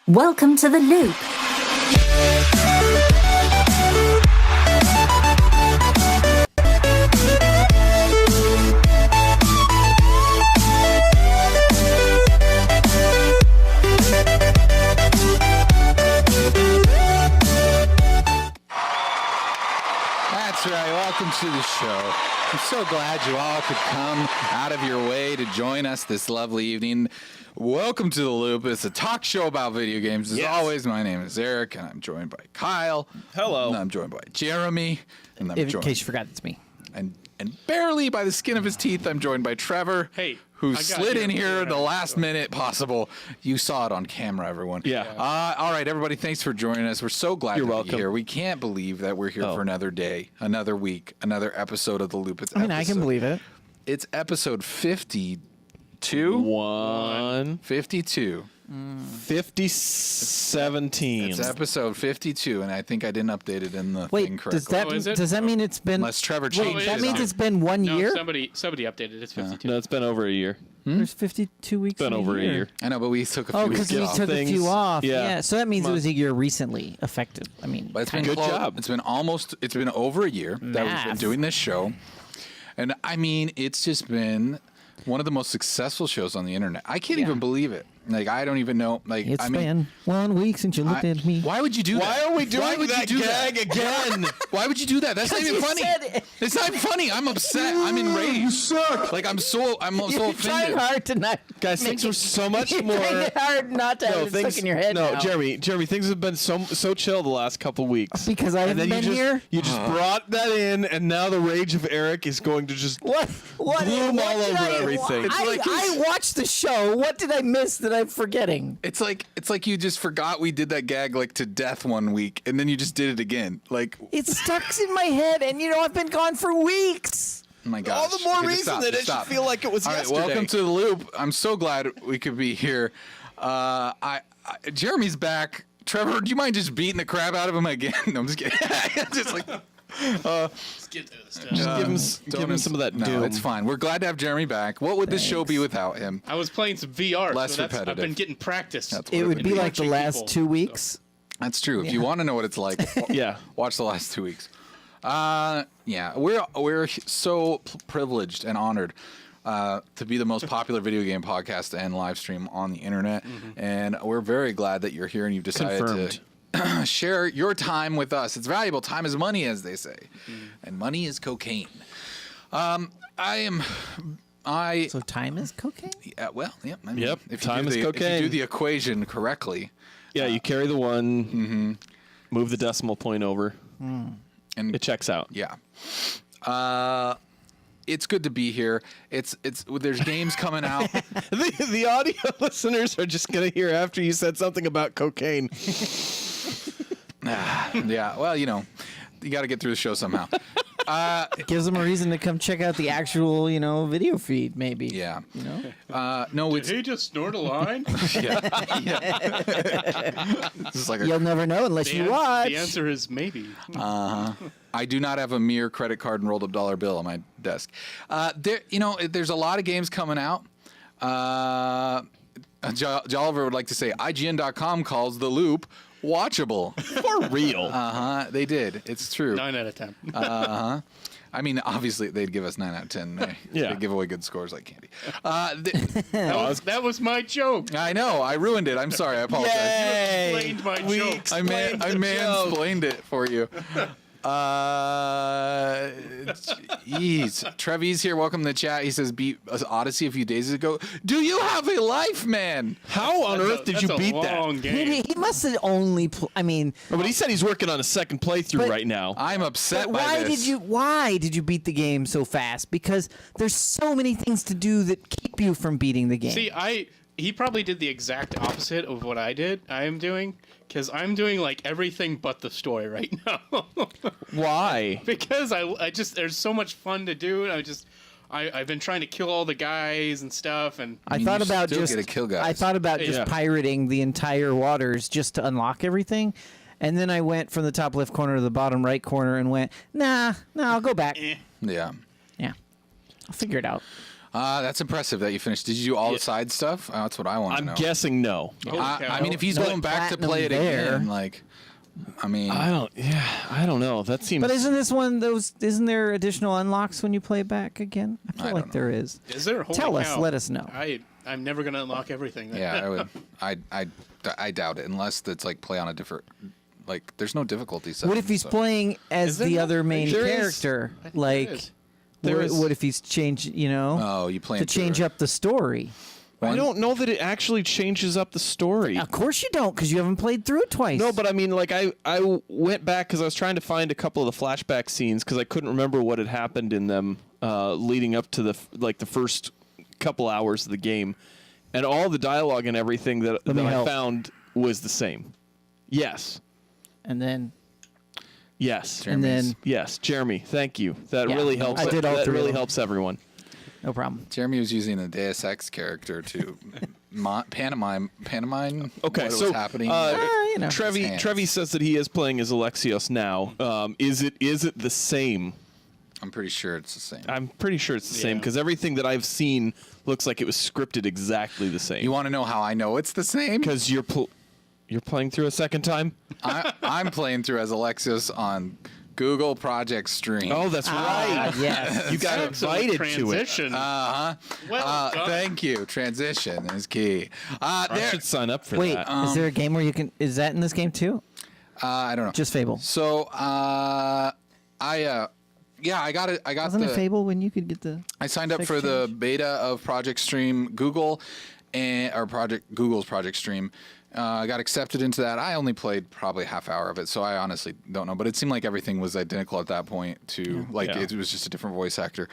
Welcome to the loop. That's right. Welcome to the show. I'm so glad you all could come out of your way to join us this lovely evening. Welcome to The Loop. It's a talk show about video games. As always, my name is Eric, and I'm joined by Kyle. Hello. And I'm joined by Jeremy. And I'm In case you forgot, it's me. And barely by the skin of his teeth, I'm joined by Trevor. Hey, who slid in here the last minute possible. You saw it on camera, everyone. Yeah. All right, everybody, thanks for joining us. We're so glad You're to welcome. be here. We can't believe that we're here for another day, another week, another episode of The Loop. I can believe it. It's episode 52. 52. 5017. It's episode 52, and I think I didn't update it in the thing Wait, correctly. does that mean it's been? Unless Trevor changed that it means on- it's been 1 year. Somebody updated. It's 52. No, it's been over a year. There's 52 weeks. It's been over a year. I know, but we took a few Oh, weeks because we off. took a few off. Yeah. Yeah. So that means it was a year recently effective. I mean, But it's been Good job. It's been over a year that we've been Math. doing this show. And I mean, it's just been one of the most successful shows on the internet. I can't even believe it. Like, I don't even know. Like, it's I mean, been 1 week since you looked at me. why would you do that? Why are we doing Why would that you do gag again? Why would you do that? That's not even you funny. said it. It's not funny. I'm upset. I'm enraged. You suck. Like, I'm so You're trying offended. hard to not. Guys, things were so much You're more. trying hard not to have it stuck in your head. No, now. Jeremy, things have been so chill the last couple weeks. Because I and haven't then been here. You just brought that in, and now the rage of Eric is going to just What? bloom all did over I- everything. It's I watched the show. What did I miss that I'm forgetting? It's like you just forgot we did that gag like to death 1 week, and then you just did it again. Like, It stuck in my head, and I've been gone for weeks. oh my gosh. all the more Okay, just reason stop, that just it should stop. feel like it was All right, yesterday. welcome to The Loop. I'm so glad we could be here. Jeremy's back. Trevor, do you mind just beating the crap out of him again? No, I'm just kidding. Just like, Let's get to this stuff. give him some of that no, doom. it's fine. We're glad to have Jeremy back. What would this show be without him? I was playing some VR, Less so I've repetitive. been getting practice. That's It would I've be been like the watching last people, 2 weeks. That's true. If you want to know what it's like, Yeah. watch the last 2 weeks. Yeah, we're so privileged and honored to be the most popular video game podcast and live stream on the internet, and we're very glad that you're here and you've decided Confirmed. to share your time with us. It's valuable. Time is money, as they say, and money is cocaine. So time is cocaine? Well, yeah. I mean, Yep, If time you do is the, If you cocaine. do the equation correctly, Yeah, you carry the one, move the decimal point over. and It checks out. yeah. It's good to be here. There's games coming out. The audio listeners are just going to hear after you said something about cocaine. Yeah, well, you got to get through the show somehow. It gives them a reason to come check out the actual, video feed, maybe. Yeah. You know? No, it's Did he just snort a line? this is like You'll never know unless you watch. The answer is maybe. I do not have a mere credit card and rolled up dollar bill on my desk. There's a lot of games coming out. Jolliver would like to say IGN.com calls The Loop watchable. For real. They did. It's true. 9 out of 10. I mean, obviously, they'd give us 9 out of 10. They give away good scores like candy. That was my joke. I know. I ruined it. I'm sorry. I apologize. Yay! Explained my We joke. I explained the joke. mansplained it for you. Jeez. Trevi's here. Welcome to the chat. He says, beat Odyssey a few days ago. Do you have a life, man? How on earth did you beat That's a long that? game. He must have only. No, but he said he's working on a second playthrough But- right now. I'm upset by why this. Why did you beat the game so fast? Because there's so many things to do that keep you from beating the game. See, he probably did the exact opposite of what I am doing, because I'm doing like everything but the story right now. Why? Because I just there's so much fun to do, and I've been trying to kill all the guys and stuff, and I mean, thought you about still just get to kill guys. I thought about just Yeah. pirating the entire waters just to unlock everything, And then I went from the top left corner to the bottom right corner and went, nah, I'll go back. Yeah. Yeah. I'll figure it out. That's impressive that you finished. Did you do all the side stuff? That's what I want to know. I'm guessing no. I mean, if he's No going back to play it platinum again, there. like, I mean, I don't know. That seems. But isn't this one those? Isn't there additional unlocks when you play back again? I feel I like don't there is. Is there? Holy Tell us. cow. Let us know. I'm never gonna unlock everything. Then. yeah, I would. I doubt it unless it's like play on a different. Like, there's no difficulty setting. What if he's so. playing as there the not? other main There is. character? I think Like, there is. There is. what if he's changed? You know, Oh, you playing to change up the story. I don't know that it actually changes up the story. Of course you don't, because you haven't played through it twice. No, but I mean, like I went back because I was trying to find a couple of the flashback scenes because I couldn't remember what had happened in them leading up to the first couple hours of the game, and all the dialogue and everything that me I help. found was the same. Yes, and then yes, Jeremy. Thank you. That Yeah, really helps. I did all that three of really them. helps everyone. no problem. Jeremy was using a Deus Ex character to pantomime Okay, what so was happening. you know. Trevi His hands. Trevi says that he is playing as Alexios now. Is it the same? I'm pretty sure it's the same. I'm pretty sure it's the same Yeah. because everything that I've seen looks like it was scripted exactly the same. You want to know how I know it's the same? Because you're playing through a second time. I'm playing through as Alexios on Google Project Stream. Oh, that's right. Yes. You got Excellent invited to it. transition. Well done. thank you. Transition is key. I There, should sign up for Wait, that. is there a game where you can? Is that in this game too? I don't know. Just Fable. So I got it. I got Wasn't the. it Fable when you could get the? I signed up sex for the change? beta of Project Stream Google, Google's Project Stream. I got accepted into that. I only played probably a half hour of it, so I honestly don't know. But it seemed like everything was identical at that point. Yeah. It was just a different voice actor.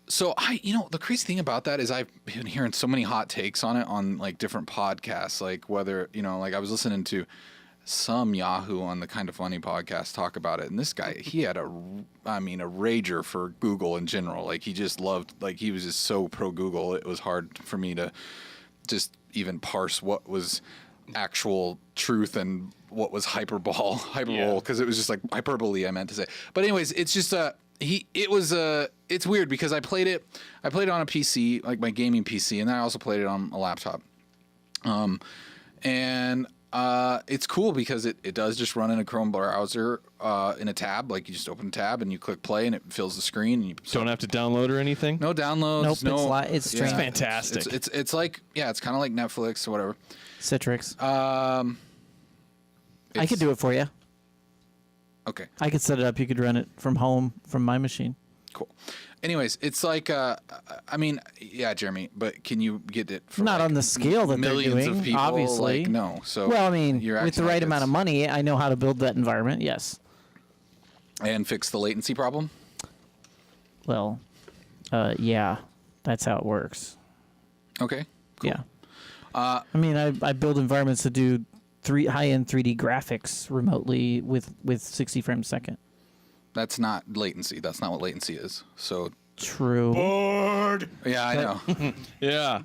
So the crazy thing about that is I've been hearing so many hot takes on it on like different podcasts, like whether like I was listening to some Yahoo on the Kind of Funny podcast talk about it, and this guy, he had a rager for Google in general. Like he just loved, like he was just so pro Google. It was hard for me to just even parse what was actual truth and what was hyperbole because it was just like hyperbole I meant to say. But anyways, it's just it's weird because I played it on a PC, like my gaming PC, and then I also played it on a laptop. It's cool because it does just run in a Chrome browser in a tab. Like you just open a tab and you click play and it fills the screen. And you Don't have to download or anything. no downloads. Nope, it's streamed. It's fantastic. It's like it's kind of like Netflix or whatever. Citrix. I It's- could do it for you. Okay, I could set it up. You could run it from home from my machine. cool. Anyways, it's like Jeremy, but can you get it for Not like on the scale that millions they're doing, of people? obviously. Like, no. So Well, I mean, you're with the acting right like amount of it's- money, I know how to build that environment. Yes. and fix the latency problem. Well, yeah, that's how it works. Okay. Cool. Yeah. I mean, I build environments that do high-end 3D graphics remotely with 60 frames a second. That's not latency. That's not what latency is. So True. yeah, I know. Yeah.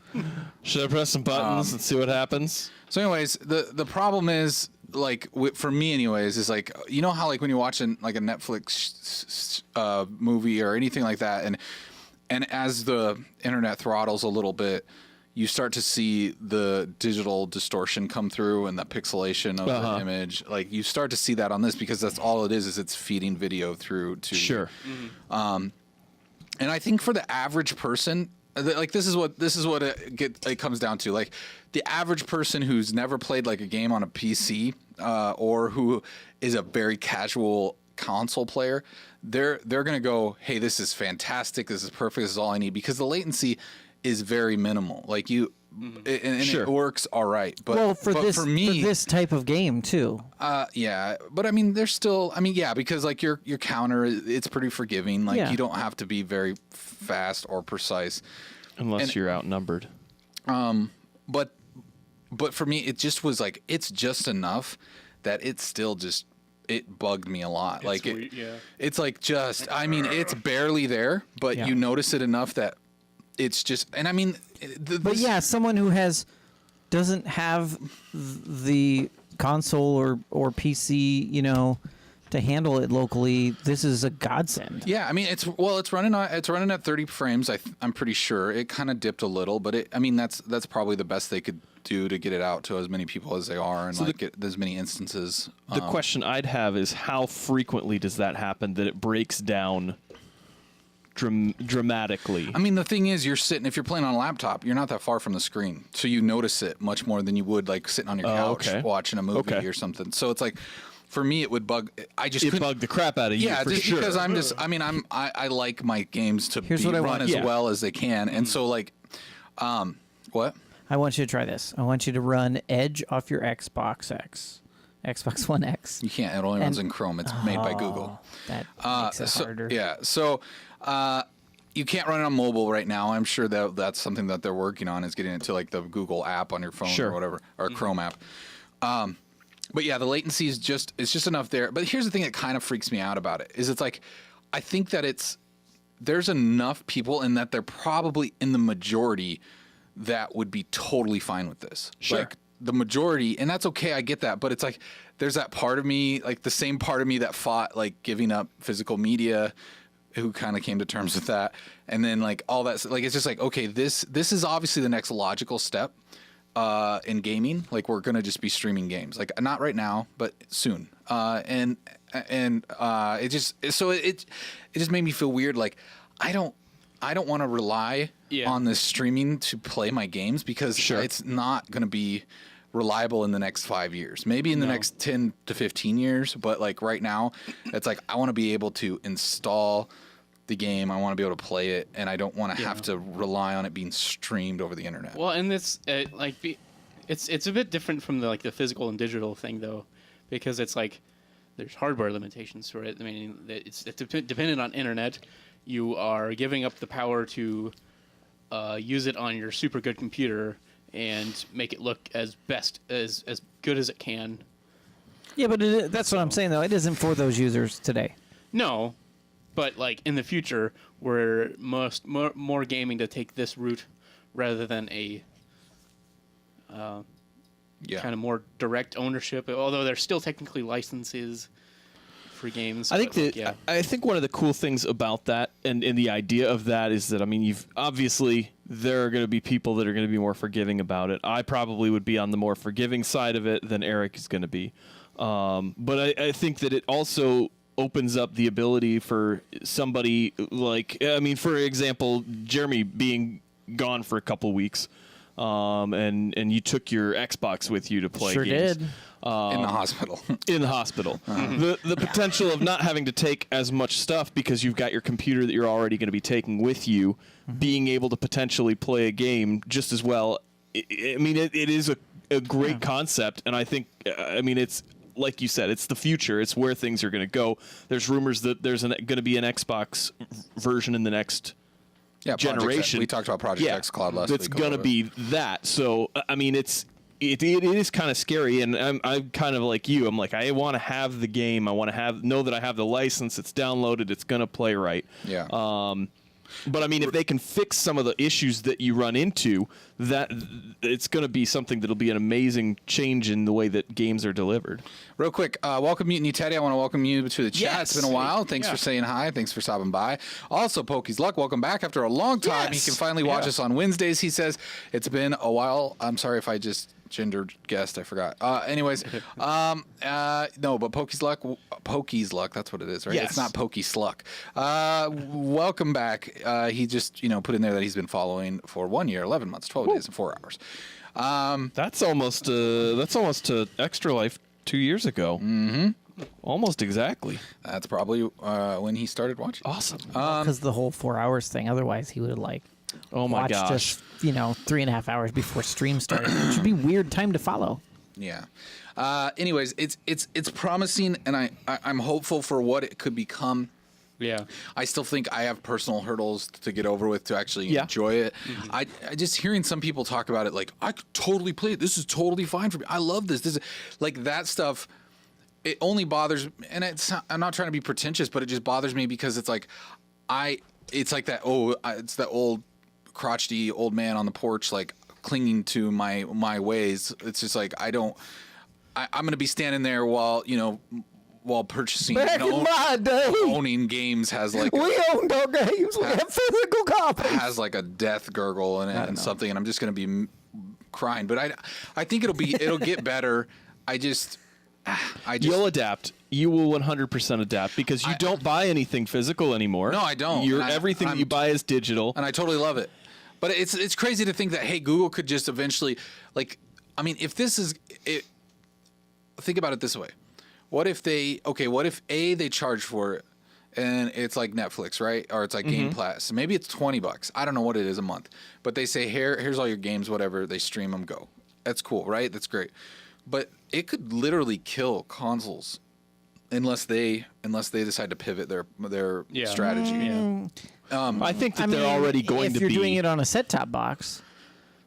Should I press some buttons and see what happens? So, anyways, the problem is like for me, anyways, is like how like when you're watching like a Netflix movie or anything like that, and as the internet throttles a little bit, you start to see the digital distortion come through and the pixelation of the image. Like you start to see that on this because that's all it is it's feeding video through to Sure. And I think for the average person, like this is what it comes down to. Like the average person who's never played like a game on a PC or who is a very casual console player, they're gonna go, hey, this is fantastic. This is perfect. This is all I need because the latency is very minimal. Like you, and Sure. it works all right. But Well, for me, this type of game too. yeah, but I mean, there's still, because like your counter, it's pretty forgiving. Like Yeah. you don't have to be very fast or precise. Unless you're outnumbered. But for me, it just was like it's just enough that it still just it bugged me a lot. Like weird, yeah. it's like just it's barely there, but Yeah. you notice it enough that it's just. And I mean, But yeah, someone who has doesn't have the console or PC, to handle it locally, this is a godsend. Yeah, I mean it's running at 30 frames. I'm pretty sure it kind of dipped a little, but that's probably the best they could do to get it out to as many people as they are and get as many instances. The question I'd have is how frequently does that happen that it breaks down dramatically? I mean, the thing is, if you're playing on a laptop, you're not that far from the screen, so you notice it much more than you would like sitting on your couch watching a movie or something. So it's like, for me, it would bug. It bugged the crap out of you. Yeah, just sure. because I like my games to run as well as they can, and so like, what? I want you to try this. I want you to run Edge off your Xbox One X. You can't. It only runs in Chrome. It's made by Google. That makes it harder. Yeah. So you can't run it on mobile right now. I'm sure that's something that they're working on, is getting it to like the Google app on your phone or whatever, or Chrome app. But yeah, the latency is just enough there. But here's the thing that kind of freaks me out about it, is it's like, I think that there's enough people, and that they're probably in the majority that would be totally fine with this. Sure. Like the majority, and that's okay, I get that. But it's like, there's that part of me, like the same part of me that fought like giving up physical media, who kind of came to terms with that. And then like all that, like, it's just like, okay, this is obviously the next logical step. In gaming, like we're gonna just be streaming games, like not right now, but soon. And it just made me feel weird. Like I don't want to rely on this streaming to play my games, because it's not gonna be reliable in the next 5 years, maybe in the next 10 to 15 years. But like right now, it's like I want to be able to install the game. I want to be able to play it, and I don't want to have to rely on it being streamed over the internet. Well, and it's it's a bit different from the physical and digital thing, though, because it's like there's hardware limitations for it. I mean, it's dependent on internet. You are giving up the power to use it on your super good computer and make it look as good as it can. Yeah, but that's what I'm saying, though. It isn't for those users today. No. But like in the future, we're more gaming to take this route rather than a kind of more direct ownership. Although there's still technically licenses for games. I think one of the cool things about that and the idea of that is that, I mean, obviously there are going to be people that are going to be more forgiving about it. I probably would be on the more forgiving side of it than Eric is going to be. But I think that it also opens up the ability for somebody like, I mean, for example, Jeremy being gone for a couple weeks, and you took your Xbox with you to play games. Sure did. In the hospital. In the hospital. The potential of not having to take as much stuff because you've got your computer that you're already going to be taking with you, being able to potentially play a game just as well. I mean, it is a great concept, and I think, I mean, it's, like you said, it's the future. It's where things are going to go. There's rumors that there's going to be an Xbox version in the next generation. We talked about Project X Cloud last week. It's going to be that. So, I mean, it is kind of scary, and I'm kind of like you. I'm like, I want to have the game. I want to know that I have the license. It's downloaded. It's going to play right. Yeah. But I mean, if they can fix some of the issues that you run into, that it's going to be something that'll be an amazing change in the way that games are delivered. Real quick, welcome Mutiny Teddy. I want to welcome you to the chat. Yes. It's been a while. Thanks for saying hi. Thanks for stopping by. Also, Pokey's Luck, welcome back after a long time. Yes. He can finally watch us on Wednesdays. He says it's been a while. I'm sorry if I just gendered guessed. I forgot. Anyways, no, but Pokey's Luck. That's what it is, right? Yes. It's not Pokey Sluck. Welcome back. He just put in there that he's been following for 1 year, 11 months, 12 days, and 4 hours. That's almost to Extra Life 2 years ago. Mm-hmm. Almost exactly. That's probably when he started watching. Awesome. Because the whole 4 hours thing. Otherwise, he would have oh my watched gosh, us, 3.5 hours before stream started. Which would be weird time to follow. Yeah. Anyways, it's promising, and I'm hopeful for what it could become. Yeah. I still think I have personal hurdles to get over with to actually enjoy it. Mm-hmm. I just hearing some people talk about it like, I could totally play it. This is totally fine for me. I love this. This is like that stuff. It only bothers, and I'm not trying to be pretentious, but it just bothers me because it's like it's like that. It's that old crotchety old man on the porch, like clinging to my ways. It's just like I'm going to be standing there while purchasing Back in my day, owning games has like we owned our games. We had physical copies. has like a death gurgle in it and something, and I'm just going to be crying. But I think it'll get better. I just You'll adapt. You will 100% adapt because you don't buy anything physical anymore. No, I don't. Everything that you buy is digital. And I totally love it. But it's crazy to think that, hey, Google could just eventually, like, I mean, if this is it, think about it this way. What if they charge for it and it's like Netflix, right? Or it's like Game Pass. Maybe it's $20. I don't know what it is a month. But they say, here's all your games, whatever. They stream them, go. That's cool, right? That's great. But it could literally kill consoles unless they decide to pivot their strategy. Yeah. I think that they're already going to be. If you're doing it on a set-top box,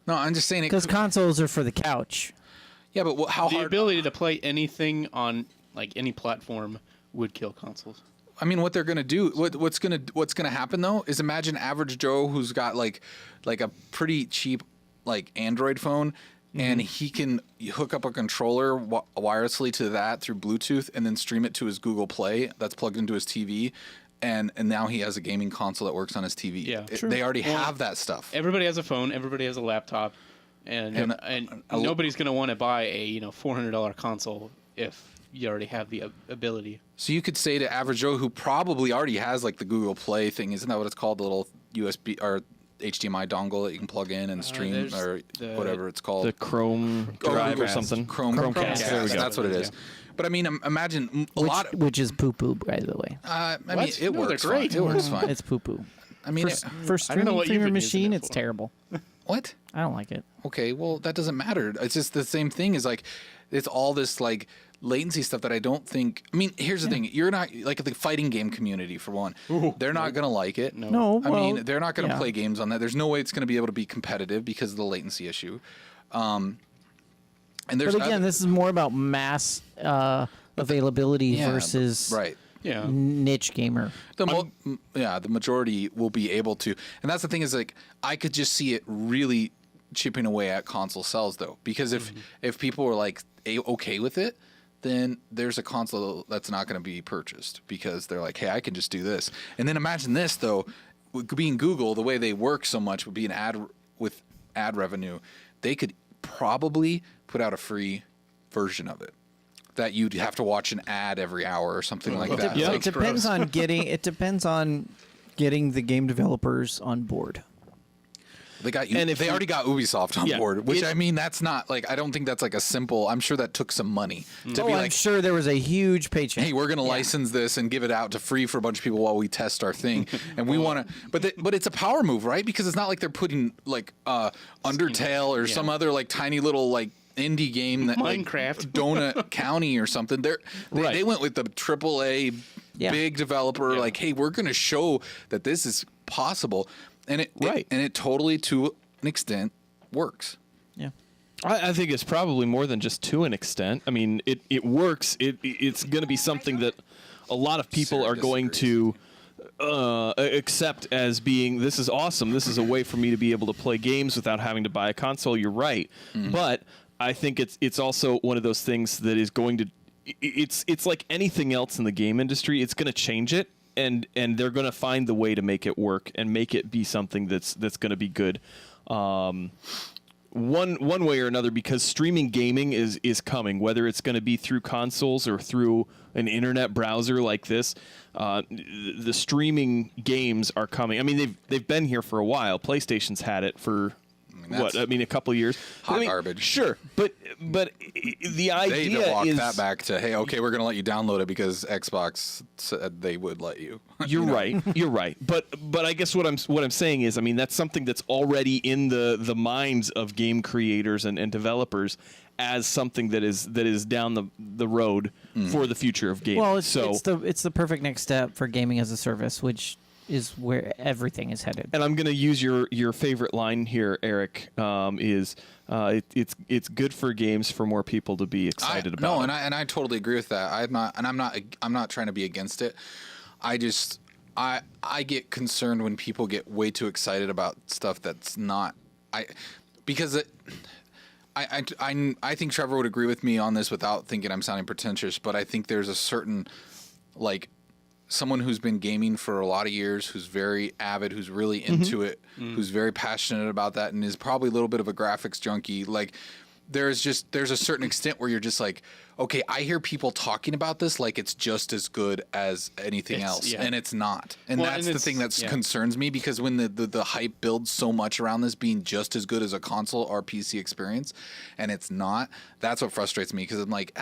No, I'm just saying it because consoles are for the couch. Yeah, but how The hard? ability to play anything on like any platform would kill consoles. I mean, what they're gonna do? What's gonna happen though? Is imagine average Joe who's got like a pretty cheap like Android phone. And he can hook up a controller wirelessly to that through Bluetooth and then stream it to his Google Play that's plugged into his TV. And now he has a gaming console that works on his TV. Yeah, They already have that stuff. Everybody has a phone. Everybody has a laptop, and nobody's going to want to buy a $400 console if you already have the ability. So you could say to average Joe who probably already has like the Google Play thing, isn't that what it's called? The little USB or HDMI dongle that you can plug in and stream or whatever it's called. The Chrome drive or something. Chromecast. There we go. That's what it is. But I mean, imagine Which is poo-poo, by the way. I mean, it No, works they're great. fine. It works fine. It's poo-poo. I mean, For I don't know streaming what from you've your been using machine, it it's for. terrible. what? I don't like it. Okay, well, that doesn't matter. It's just the same thing as like, it's all this like latency stuff that I don't think. I mean, here's the thing: you're not like the fighting game community for one. They're not gonna like it. No, I well, mean, they're not gonna yeah. play games on that. There's no way it's gonna be able to be competitive because of the latency issue. And there's But again, this is more about mass availability versus right. Yeah. niche gamer. The majority will be able to, and that's the thing is like I could just see it really chipping away at console sales though, because if people were like okay with it, then there's a console that's not going to be purchased because they're like, hey, I can just do this. And then imagine this though, being Google, the way they work so much would be with ad revenue, they could probably put out a free version of it that you'd have to watch an ad every hour or something like that. Yeah. It depends on getting. It depends on getting the game developers on board. They got you. And if they already got Ubisoft on board, which I mean, that's not like I don't think that's like a simple. I'm sure that took some money to be I'm like, sure there was a huge paycheck. hey, we're going to license this and give it out to free for a bunch of people while we test our thing, and we want to. But it's a power move, right? Because it's not like they're putting like Undertale or some other like tiny little like indie game that Minecraft. like, Donut County or something. They went with the AAA big developer. Like, hey, we're going to show that this is possible. And it totally, to an extent, works. Yeah. I think it's probably more than just to an extent. I mean, it works. It's going to be something that a lot of people are going to accept as being, this is awesome. This is a way for me to be able to play games without having to buy a console. You're right. But I think it's also one of those things that is going to, it's like anything else in the game industry. It's going to change it. And they're going to find the way to make it work and make it be something that's going to be good, one way or another. Because streaming gaming is coming, whether it's going to be through consoles or through an internet browser like this. The streaming games are coming. I mean, they've been here for a while. PlayStation's had it for. A couple of years. Garbage. Sure, but the idea they walked is that back to, hey, okay, we're going to let you download it because Xbox said they would let you. You're right. But I guess what I'm saying is, I mean, that's something that's already in the minds of game creators and developers as something that is down the road for the future of gaming. Well, it's the perfect next step for gaming as a service, which is where everything is headed. And I'm going to use your favorite line here, Eric. It's good for games for more people to be excited about. No, and I totally agree with that. I'm not trying to be against it. I get concerned when people get way too excited about stuff that's not. because I think Trevor would agree with me on this without thinking I'm sounding pretentious, but I think there's a certain, like, someone who's been gaming for a lot of years, who's very avid, who's really into it, who's very passionate about that, and is probably a little bit of a graphics junkie. Like, there's a certain extent where you're just like, okay, I hear people talking about this like it's just as good as anything else, and it's not. And that's the thing that concerns me, because when the hype builds so much around this being just as good as a console or PC experience, and it's not, that's what frustrates me, because I'm like,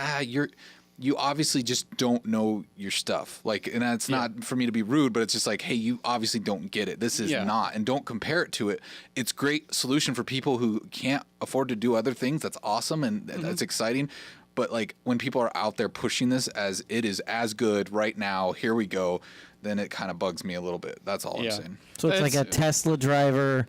you obviously just don't know your stuff. Like, and that's not for me to be rude, but it's just like, hey, you obviously don't get it. This is not, and don't compare it to it. It's great solution for people who can't afford to do other things. That's awesome, and that's exciting. But like, when people are out there pushing this as it is as good right now, here we go, then it kind of bugs me a little bit. That's all I'm saying. So it's like a Tesla driver,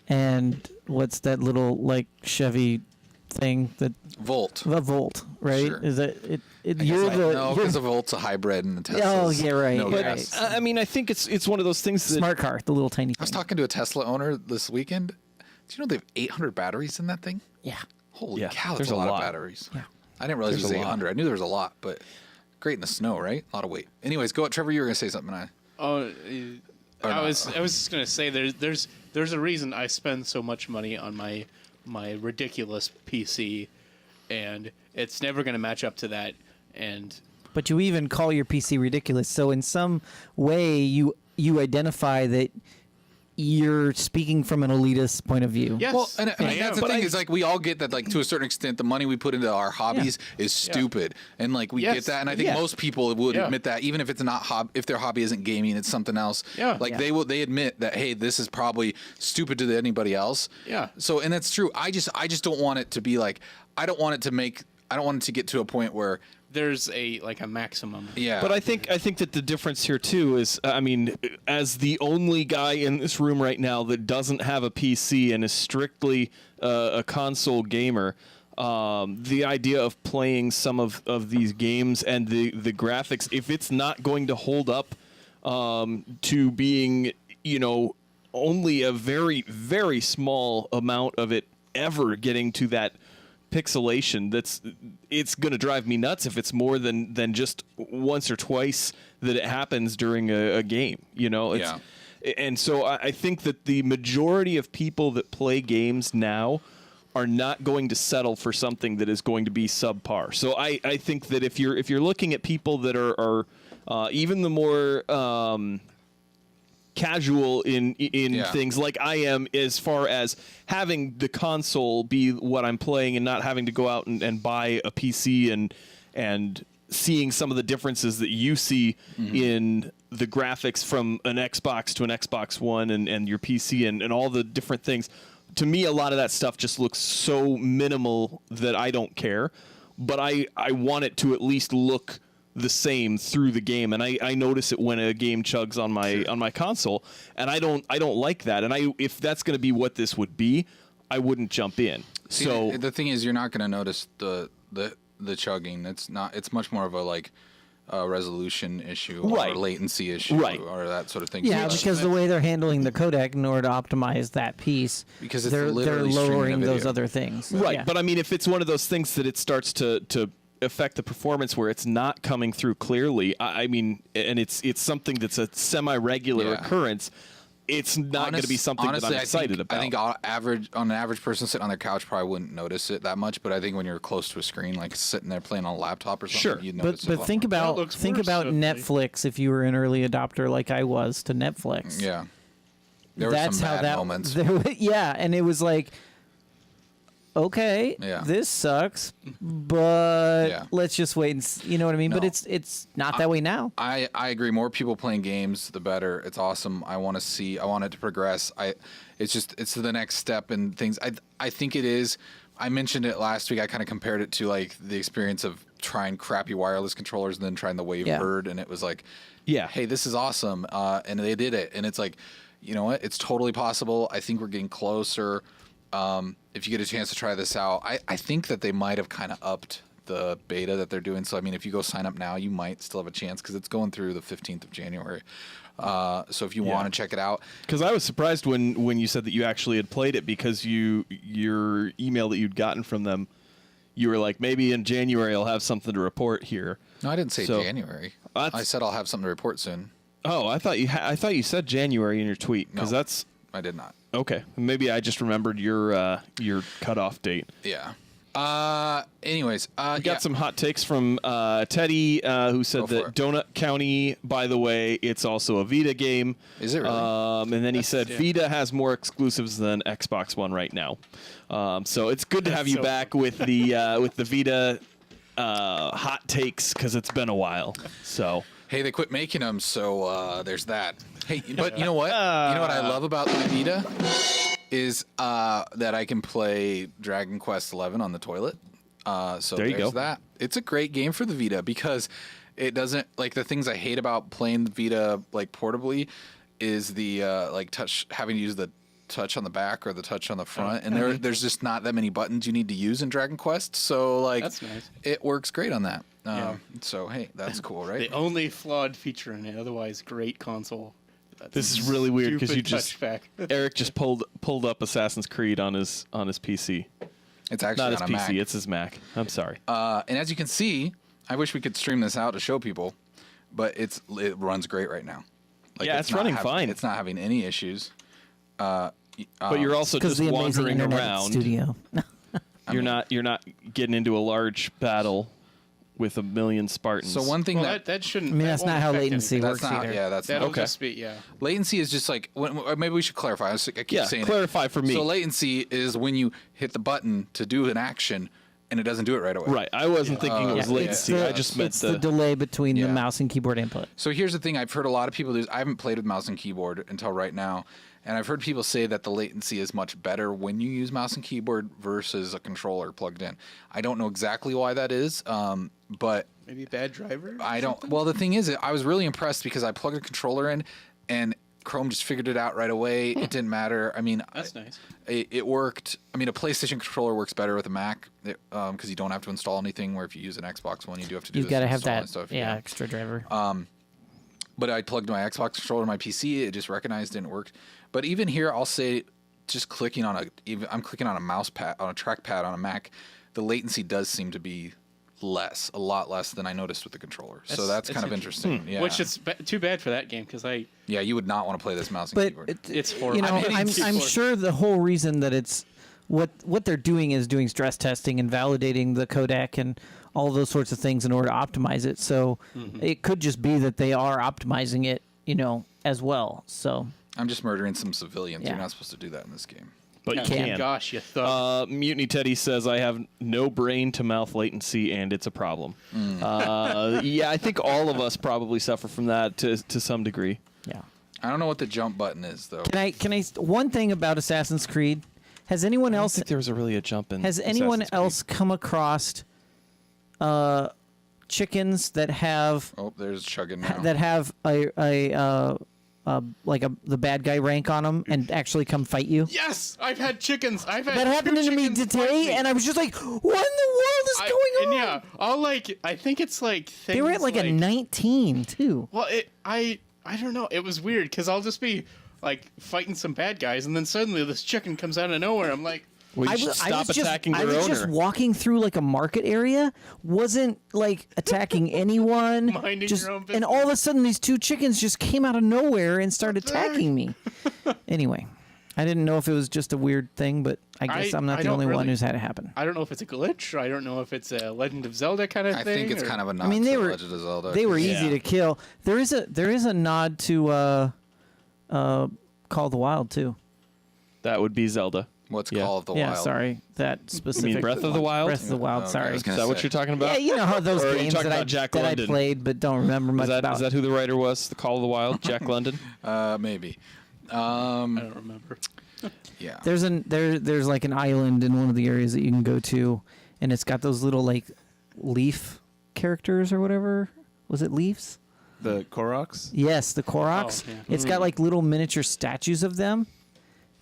and what's that little like Chevy thing that Volt. The Volt, right? Sure. Is that it? No, because the Volt's a hybrid and the Tesla's right. no But gas. I mean, I think it's one of those things that Smart car, the little tiny thing. I was talking to a Tesla owner this weekend. Do you know they have 800 batteries in that thing? Yeah. Holy Yeah, cow, there's that's a a lot lot. of batteries. Yeah. I didn't realize There's it a was lot. 800. I knew there was a lot, but great in the snow, right? A lot of weight. Anyways, go ahead, Trevor. You were going to say something. I was just gonna say there's a reason I spend so much money on my ridiculous PC, and it's never gonna match up to that. And But you even call your PC ridiculous. So in some way, you identify that you're speaking from an elitist point of view. yes, Well, and I that's am. the thing is, like, we all get that, like, to a certain extent, the money we put into our hobbies is stupid, and like we get that, and I think most people would admit that, even if it's not if their hobby isn't gaming, it's something else. Like they admit that, hey, this is probably stupid to anybody else. So, and that's true. I just don't want it to be like, I don't want it to get to a point where There's a maximum. Yeah. But I think that the difference here too is, I mean, as the only guy in this room right now that doesn't have a PC and is strictly a console gamer, the idea of playing some of these games and the graphics, if it's not going to hold up to being, only a very, very small amount of it ever getting to that pixelation, it's going to drive me nuts if it's more than just once or twice that it happens during a game, And so I think that the majority of people that play games now are not going to settle for something that is going to be subpar. So I think that if you're looking at people that are even the more casual in things like I am, as far as having the console be what I'm playing and not having to go out and buy a PC and seeing some of the differences that you see in the graphics from an Xbox to an Xbox One and your PC and all the different things. To me, a lot of that stuff just looks so minimal that I don't care, but I want it to at least look the same through the game, and I notice it when a game chugs on my console, and I don't like that. And if that's going to be what this would be, I wouldn't jump in. See, so the thing is, you're not going to notice the chugging. It's much more of a resolution issue or latency issue or that sort of thing. Yeah, because the way they're handling the codec in order to optimize that piece, because it's they're literally lowering those video. other things. right, Yeah. but I mean, if it's one of those things that it starts to affect the performance where it's not coming through clearly, I mean, and it's something that's a semi-regular occurrence, it's not going to be something honestly, that I'm excited about. I think an average person sitting on their couch probably wouldn't notice it that much, but I think when you're close to a screen, like sitting there playing on a laptop or something, you'd notice it a But lot think more. about looks think worse, about definitely. Netflix. If you were an early adopter like I was to Netflix, Yeah. There were that's some how bad that moments. and it was like, okay, this sucks, but let's just wait and you know what I mean. But No. it's not that way now. I agree. More people playing games, the better. It's awesome. I want it to progress. It's the next step in things. I think it is. I mentioned it last week. I kind of compared it to like the experience of trying crappy wireless controllers and then trying the Wavebird, and it was like, hey, this is awesome. And they did it, and it's like, you know what? It's totally possible. I think we're getting closer. If you get a chance to try this out, I think that they might have kind of upped the beta that they're doing. So I mean, if you go sign up now, you might still have a chance because it's going through the 15th of January. So if you want to check it out, because I was surprised when you said that you actually had played it, because your email that you'd gotten from them, you were like, maybe in January I'll have something to report here. no, I didn't say January. I said I'll have something to report soon. Oh, I thought you said January in your tweet, because No. that's I did not. okay. Maybe I just remembered your cutoff date. Yeah. Anyways, We got some hot takes from Teddy, who said Go for that it. Donut County, by the way, it's also a Vita game. Is it really? And then he said Vita has more exclusives than Xbox One right now. So it's good to have you so back with the Vita hot takes, because it's been a while. So Hey, they quit making them, so there's that. Hey, but you know what? You know what I love about my Vita is that I can play Dragon Quest XI on the toilet. So There you there's go. that. It's a great game for the Vita because it doesn't, like, the things I hate about playing the Vita like portably is the like having to use the touch on the back or the touch on the front, and there's just not that many buttons you need to use in Dragon Quest. So like, That's nice. it works great on that. Yeah. So hey, that's cool, right? The only flawed feature in it, otherwise great console. That's this is really weird, because you stupid just touchback. Eric just pulled up Assassin's Creed on his PC. It's actually Not his on a PC, Mac. it's his Mac. I'm sorry. And as you can see, I wish we could stream this out to show people, but it runs great right now. Like, Yeah, it's running fine. It's not having any issues. But you're also Because just the amazing wandering internet around. studio. You're not getting into a large battle with a million Spartans. So one thing Well, that that shouldn't. I mean, that that's won't not how affect latency anything. works that's not. either. Yeah, that's That'll not. just be Latency is just like or maybe we should clarify. I keep saying clarify it. for me. So latency is when you hit the button to do an action and it doesn't do it right away. Right. I wasn't thinking it was Yeah, latency. it's the, I just meant it's the delay between the mouse and keyboard input. So here's the thing: I've heard a lot of people do. I haven't played with mouse and keyboard until right now, and I've heard people say that the latency is much better when you use mouse and keyboard versus a controller plugged in. I don't know exactly why that is, but maybe bad driver. I don't. Well, the thing is, I was really impressed because I plugged a controller in, and Chrome just figured it out right away. It didn't matter. I mean, That's nice. It worked. I mean, a PlayStation controller works better with a Mac because you don't have to install anything. Where if you use an Xbox One, you do have to do. You've got to have installing that stuff. extra driver. But I plugged my Xbox controller to my PC. It just recognized it and it worked. But even here, I'll say, just clicking on I'm clicking on a mouse pad, on a trackpad on a Mac, the latency does seem to be a lot less than I noticed with the controller. So that's kind of interesting. Yeah. Which is too bad for that game because yeah, you would not want to play this mouse and But keyboard. it's horrible. you know, hitting I'm keyboard. sure the whole reason that it's what they're doing is doing stress testing and validating the codec and all those sorts of things in order to optimize it. So it could just be that they are optimizing it, as well. So I'm just murdering some civilians. Yeah. You're not supposed to do that in this game. but you can. can. Gosh, you thought. Mutiny Teddy says, I have no brain to mouth latency, and it's a problem. Yeah, I think all of us probably suffer from that to some degree. yeah. I don't know what the jump button is though. Can I one thing about Assassin's Creed? Has anyone I don't else think there was really a jump in. Has anyone Assassin's Creed. else come across chickens that have Oh, there's chugging now. that have the bad guy rank on them and actually come fight you? Yes, I've had chickens. I've had That happened two to me chickens today, fight me. and I was just like, "What in the world is going on?" And yeah, I'll I think it's like They were at things like a 19 too. Well, I don't know. It was weird because I'll just be like fighting some bad guys, and then suddenly this chicken comes out of nowhere. I'm like, Well, you should stop attacking I their was owner. just walking through like a market area, wasn't like attacking anyone. Minding your own and all of a sudden, these two chickens just came out of nowhere and started What the heck? attacking me. Anyway, I didn't know if it was just a weird thing, but I guess I'm not I the only don't one really- who's had it happen. I don't know if it's a glitch. I don't know if it's a Legend of Zelda kind of I thing. think it's or- kind of a nod I mean, they to were Legend of Zelda. they were Yeah. easy to kill. There is a nod to Call of the Wild too. That would be Zelda. What's Yeah. Call of the Yeah, Wild? sorry, that You specific. mean Breath of the Wild? Breath of the Wild. Okay, I Sorry. was Is gonna that what say. you're talking about? Yeah, you know how those Or are you games talking that about Jack I London? played but don't remember much Is that, about. is that who the writer was? The Call of the Wild? Jack London? Maybe. I don't remember. Yeah. There's like an island in one of the areas that you can go to, and it's got those little like leaf characters or whatever. Was it leaves? The Koroks? Yes, the Koroks. Oh, yeah. It's got like little miniature statues of them,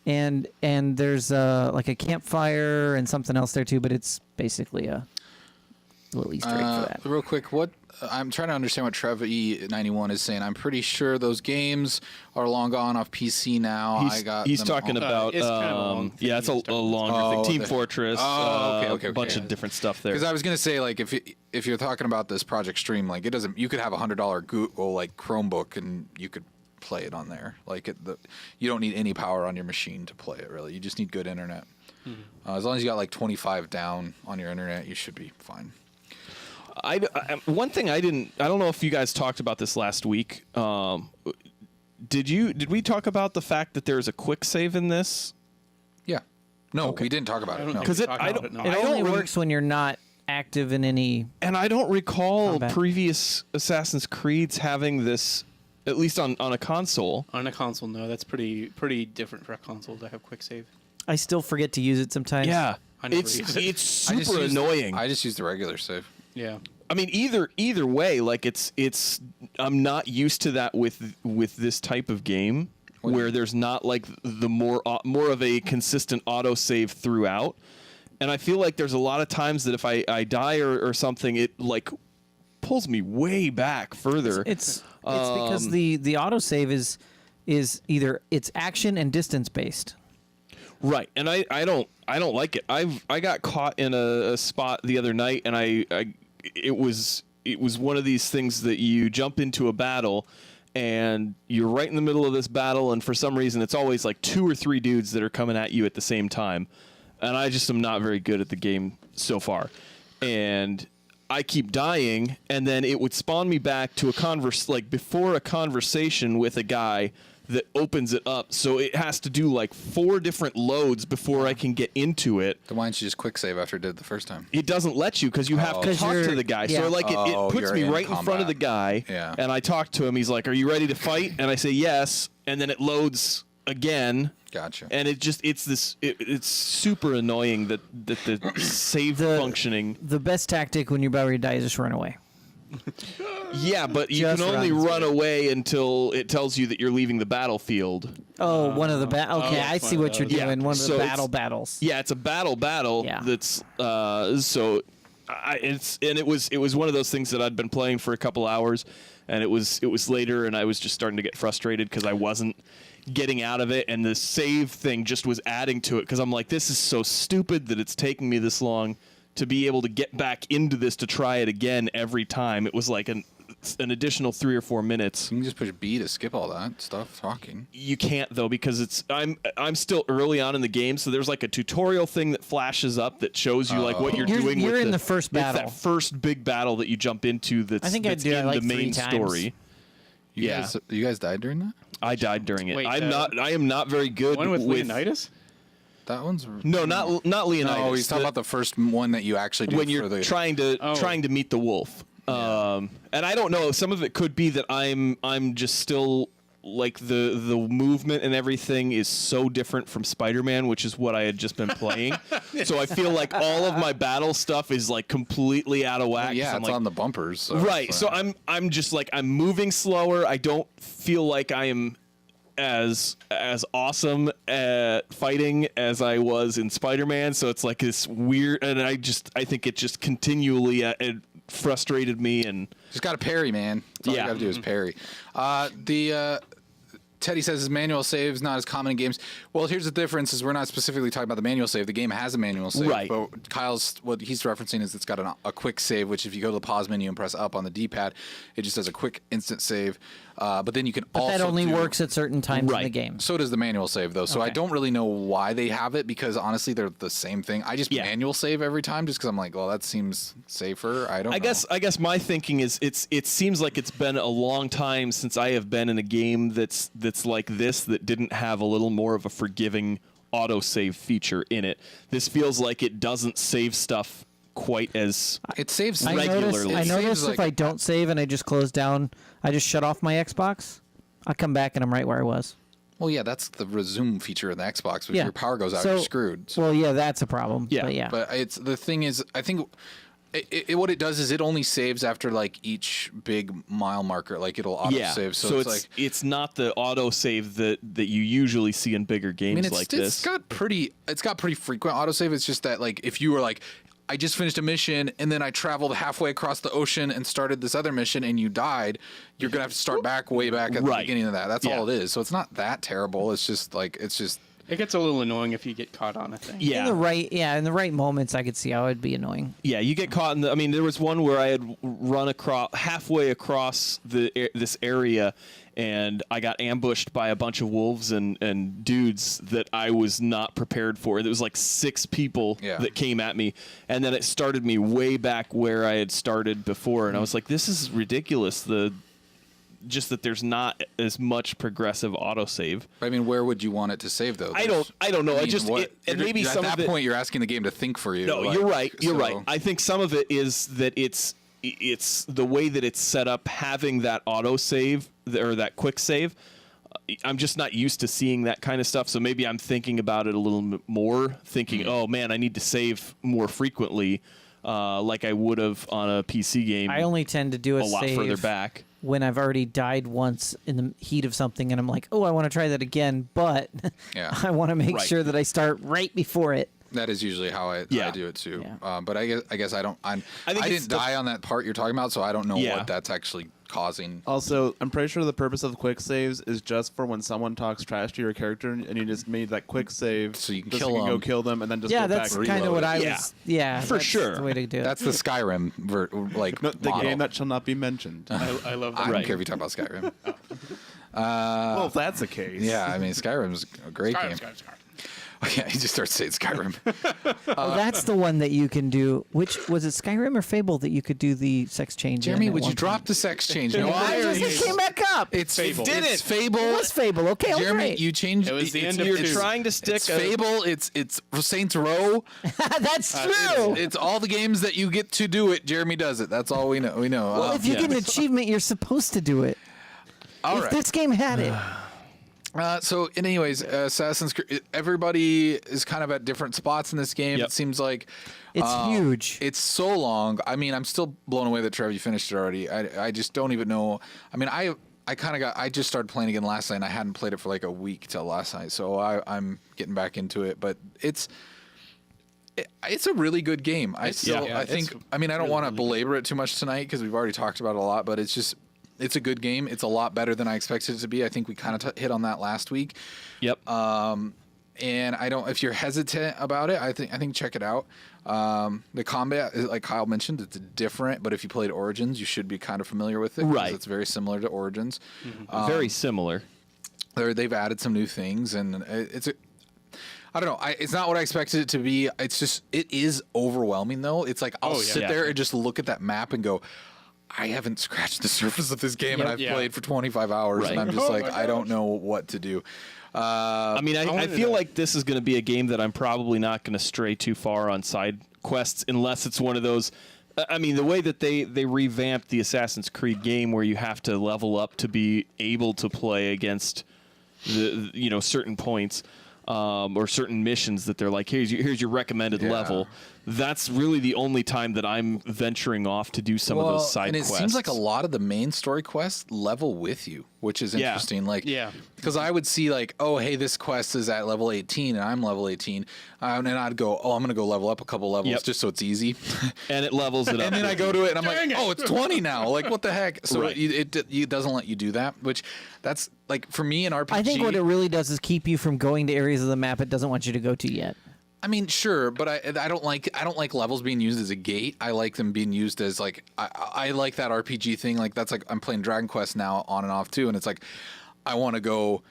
and there's like a campfire and something else there too. But it's basically a A little Easter egg for that. Real quick, what I'm trying to understand what Trev E91 is saying. I'm pretty sure those games are long gone off PC now. He's talking about it's kind of a long thing. it's a longer thing. Team Fortress, okay. a bunch of different stuff there. Because I was gonna say, like, if you're talking about this Project Stream, like, it doesn't. You could have $100 Google like Chromebook and you could play it on there. Like, you don't need any power on your machine to play it. Really, you just need good internet. As long as you got like 25 down on your internet, you should be fine. One thing I don't know if you guys talked about this last week. Did we talk about the fact that there's a quick save in this? Yeah. No, we didn't talk about it. No. Because It only works when you're not active in any. And I don't recall Combat. previous Assassin's Creeds having this, at least on a console. On a console, no. That's pretty different for a console to have quick save. I still forget to use it sometimes. Yeah, I never use it. it's super annoying. I just use the regular save. Yeah. I mean, either way, like it's I'm not used to that with this type of game where there's not like the more of a consistent autosave throughout, and I feel like there's a lot of times that if I die or something, it like pulls me way back further. It's because the autosave is either it's action and distance based. Right, and I don't like it. I got caught in a spot the other night, and it was one of these things that you jump into a battle, and you're right in the middle of this battle, and for some reason it's always like 2 or 3 dudes that are coming at you at the same time, and I just am not very good at the game so far, and I keep dying, and then it would spawn me back to before a conversation with a guy that opens it up, so it has to do like 4 different loads before I can get into it. Then why don't you just quick save after it did it the first time? It doesn't let you because you have to talk to the guy. Yeah. So like it puts me right in front of the guy, and I talk to him. He's like, "Are you ready to fight?" And I say yes, and then it loads again. Gotcha. And it's super annoying that the save functioning. The best tactic when you're about ready to die is just run away. Yeah, but you Just can only runs run away until it tells you that you're leaving the battlefield. Oh, one of the okay, I see what you're doing. Yeah, One of so the battles. Yeah, it's a battle. Yeah. That's so. It was one of those things that I'd been playing for a couple hours, and it was later, and I was just starting to get frustrated because I wasn't getting out of it, and the save thing just was adding to it because I'm like, this is so stupid that it's taking me this long to be able to get back into this to try it again every time. It was like an additional 3 or 4 minutes. You can just push B to skip all that stuff talking. You can't though because I'm still early on in the game, so there's like a tutorial thing that flashes up that shows you like what you're doing. You're with in the first battle. It's that first big battle that you jump into. That's I that's did in like the main 3 times. story. You guys died during that? I died during it. Wait, I am not very good One with Leonidas? That one's No, not Leonidas. No, he's talking about the first one that you actually do when for you're the trying to meet the wolf. And I don't know. Some of it could be that I'm just still like the movement and everything is so different from Spider-Man, which is what I had just been playing. So I feel like all of my battle stuff is like completely out of whack. yeah, I'm it's like, on the bumpers. So right. So I'm just like I'm moving slower. I don't feel like I am as awesome at fighting as I was in Spider-Man. So it's like this weird, and I think it just continually it frustrated me and just got to parry, man. That's all you got to do is parry. Teddy says his manual save is not as common in games. Well, here's the difference: is we're not specifically talking about the manual save. The game has a manual save, right? But what he's referencing is it's got a quick save, which if you go to the pause menu and press up on the D-pad, it just does a quick instant save. But then you can also that only works at certain times in the game. So does the manual save, though. So I don't really know why they have it because honestly, they're the same thing. I just manual save every time just because I'm like, well, that seems safer. I guess my thinking is it seems like it's been a long time since I have been in a game that's like this that didn't have a little more of a forgiving autosave feature in it. This feels like it doesn't save stuff quite as it saves regularly. I notice if I don't save and I just close down, I just shut off my Xbox, I come back and I'm right where I was. Well, yeah, that's the resume feature in the Xbox. If your power goes out, you're screwed. So. Well, yeah, that's a problem. Yeah, but it's the thing is, I think what it does is it only saves after like each big mile marker. Like it'll auto save. So it's not the auto save that you usually see in bigger games like this. It's got pretty frequent auto save. It's just that like if you were like, I just finished a mission and then I traveled halfway across the ocean and started this other mission and you died, you're going to have to start way back at the beginning of that. That's all it is. So it's not that terrible. It's just like, It gets a little annoying if you get caught on a thing. Yeah. In the right moments, I could see how it'd be annoying. Yeah, you get caught in the. I mean, there was one where I had run halfway across this area, and I got ambushed by a bunch of wolves and dudes that I was not prepared for. There was like 6 people that came at me, and then it started me way back where I had started before, and I was like, "This is ridiculous." Just that there's not as much progressive autosave. I mean, where would you want it to save though? I don't know. And maybe at some that of it, point you're asking the game to think for you. No, like, you're right. You're right. I think some of it is that it's the way that it's set up, having that autosave or that quick save. I'm just not used to seeing that kind of stuff. So maybe I'm thinking about it a little bit more, thinking, oh man, I need to save more frequently, like I would have on a PC game. I only tend to do a lot save further back when I've already died once in the heat of something, and I'm like, oh, I want to try that again, but I want to make sure that I start right before it. That is usually how I do it too. Yeah. But I guess I don't. I didn't die on that part you're talking about, so I don't know what that's actually causing. Also, I'm pretty sure the purpose of the quick saves is just for when someone talks trash to your character, and you just made that quick save so you can just kill so you them. can go kill them, and then just go that's back. kind of what I Yeah. was. Yeah, For that's sure. the way to do it. That's the Skyrim The model. game that shall not be mentioned. I love that. I don't care if you talk about Skyrim. Well, if that's the case. Yeah, I mean Skyrim's a great game. Yeah, he just starts saying Skyrim. That's the one that you can do. Which was it, Skyrim or Fable, that you could do the sex change? Jeremy, in at would you one drop point? the sex change? No, It came back up. It's Fable. Fable. It's Fable. It was Fable. Okay, all Jeremy, right. you changed. It was the end of You're two. trying to stick It's Fable. It's Saints Row. That's true. It's all the games that you get to do it. Jeremy does it. That's all we know. We know. Well, if you get an achievement, you're supposed to do it. all If right. this game had it. So, anyways, Assassin's Creed. Everybody is kind of at different spots in this game. Yep. It seems like It's huge. it's so long. I mean, I'm still blown away that Trev, you finished it already. I just don't even know. I mean, I just started playing again last night, and I hadn't played it for like a week till last night. So I'm getting back into it, but it's a really good game. I think. I mean, I don't want to belabor it too much tonight because we've already talked about it a lot, but it's a good game. It's a lot better than I expected it to be. I think we kind of hit on that last week. Yep. And if you're hesitant about it, I think check it out. The combat, like Kyle mentioned, it's different, but if you played Origins, you should be kind of familiar with it. 'Cause Right. It's very similar to Origins. Very similar. They've added some new things, and I don't know. It's not what I expected it to be. It is overwhelming though. It's like I'll sit there and just look at that map and go, I haven't scratched the surface of this game, and I've played for 25 hours, and I'm just I don't know what to do. I mean, I feel like this is going to be a game that I'm probably not going to stray too far on side quests unless it's one of those. I mean, the way that they revamped the Assassin's Creed game where you have to level up to be able to play against the certain points. Or certain missions that they're like, here's your recommended level. That's really the only time that I'm venturing off to do some of those side quests. And it seems like a lot of the main story quests level with you, which is interesting. Because I would see like, oh, hey, this quest is at level 18 and I'm level 18. And I'd go, oh, I'm going to go level up a couple levels just so it's easy. And it levels it up. And then I go to it and I'm like, oh, it's 20 now. Like, what the heck? So it doesn't let you do that, which that's like for me in RPG. I think what it really does is keep you from going to areas of the map it doesn't want you to go to yet. I mean, sure, but I don't like levels being used as a gate. I like them being used as like I like that RPG thing. Like that's like I'm playing Dragon Quest now on and off too, and it's like I want to go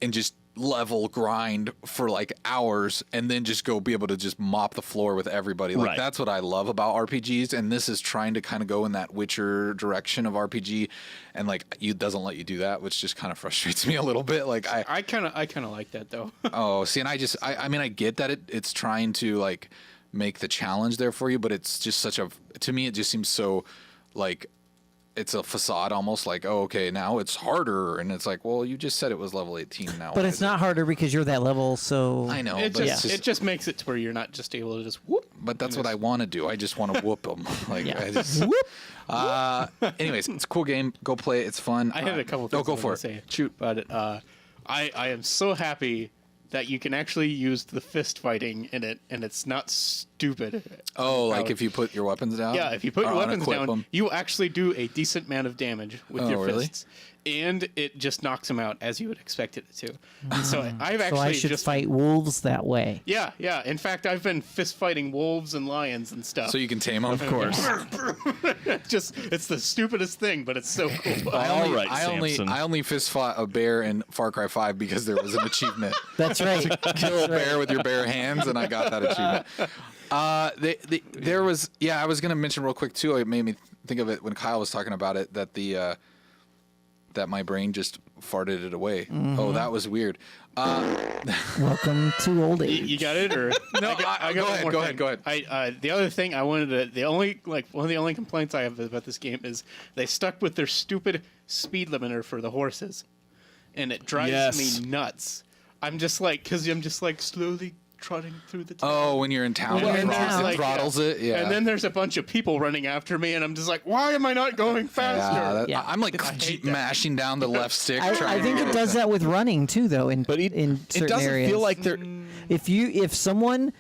and just level grind for like hours and then just go be able to just mop the floor with everybody. Like that's what I love about RPGs, and this is trying to kind of go in that Witcher direction of RPG, and like it doesn't let you do that, which just kind of frustrates me a little bit. Like I kind of like that though. Oh, see, and I mean I get that it's trying to like make the challenge there for you, but it's just to me it just seems so like it's a facade almost, like, oh, okay, now it's harder, and it's like, well, you just said it was level 18 now. But it's not harder because you're that level, so I know, It but it just makes it to where you're not just able to just whoop. But that's what I want to do. I just want to whoop them. Like I just anyways, it's a cool game. Go play it. It's fun. I had a couple things go I for wanted it. to say. Shoot, but I am so happy that you can actually use the fist fighting in it, and it's not stupid. Oh, like if you put your weapons down? Yeah, if you put Or your weapons unequip down, them? you actually do a decent amount of damage with Oh, your really? fists. And it just knocks them out as you would expect it to. So I've So actually I should just fight wolves that way. Yeah. In fact, I've been fist fighting wolves and lions and stuff. So you can tame them? Of course. It's the stupidest thing, but it's so cool. All right, Samson. I only fist fought a bear in Far Cry 5 because there was an achievement. That's right. Kill a bear with your bare hands, and I got that achievement. There was, I was going to mention real quick, too. It made me think of it when Kyle was talking about it, that that my brain just farted it away. Mm-hmm. Oh, that was weird. Welcome to old age. You got it, or No, I got one more go thing. ahead. The other thing I wanted to, one of the only complaints I have about this game is they stuck with their stupid speed limiter for the horses, and it drives me nuts. I'm just like slowly trotting through the town. Oh, when you're in town, Well, it in town. it throttles it. Yeah. And then there's a bunch of people running after me, and I'm just like, why am I not going faster? Yeah. I'm like hate that. mashing down the left stick. I trying think to it get does that with running too, though. In But in certain it doesn't areas, feel like they're. if someone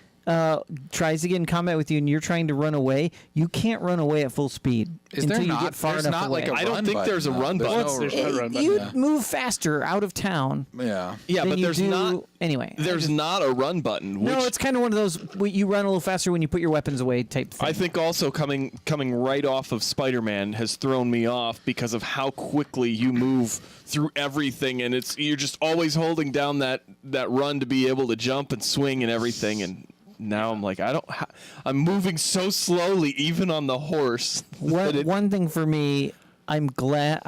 tries to get in combat with you and you're trying to run away, you can't run away at full speed Is there until you not? get far There's enough not away. like a I don't run think button, there's a though. run button. There's no run button. you Yeah. move faster out of town. Yeah. Yeah, than but you there's do, not. anyway. There's not a run button. Which No, it's kind of one of those you run a little faster when you put your weapons away type thing. I think also coming right off of Spider-Man has thrown me off because of how quickly you move through everything, and you're just always holding down that run to be able to jump and swing and everything. And now I'm like, I'm moving so slowly, even on the horse. One thing for me, I'm glad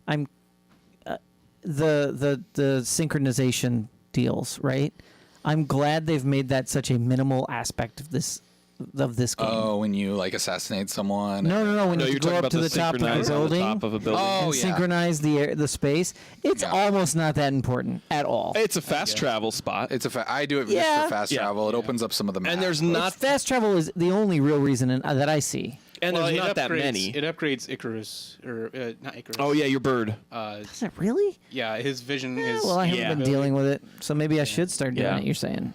I'm the synchronization deals, right? I'm glad they've made that such a minimal aspect of this game. Oh, when you like assassinate someone. No. When No, you you're go talking up about to the the top of the synchronize on the building top of a building. Oh, and yeah. synchronize the space, it's Yeah. almost not that important at all. It's a fast travel spot. It's I do it just Yeah. for fast Yeah. travel. It opens up some of the maps. And there's It's not fast travel is the only real reason that I see. and Well, there's it not that upgrades- many. It upgrades Icarus, or not Icarus. Oh yeah, your bird. Is it really? Yeah, his vision Yeah, is. well, I haven't Yeah. been dealing with it, so maybe I should start doing Yeah. it. You're saying?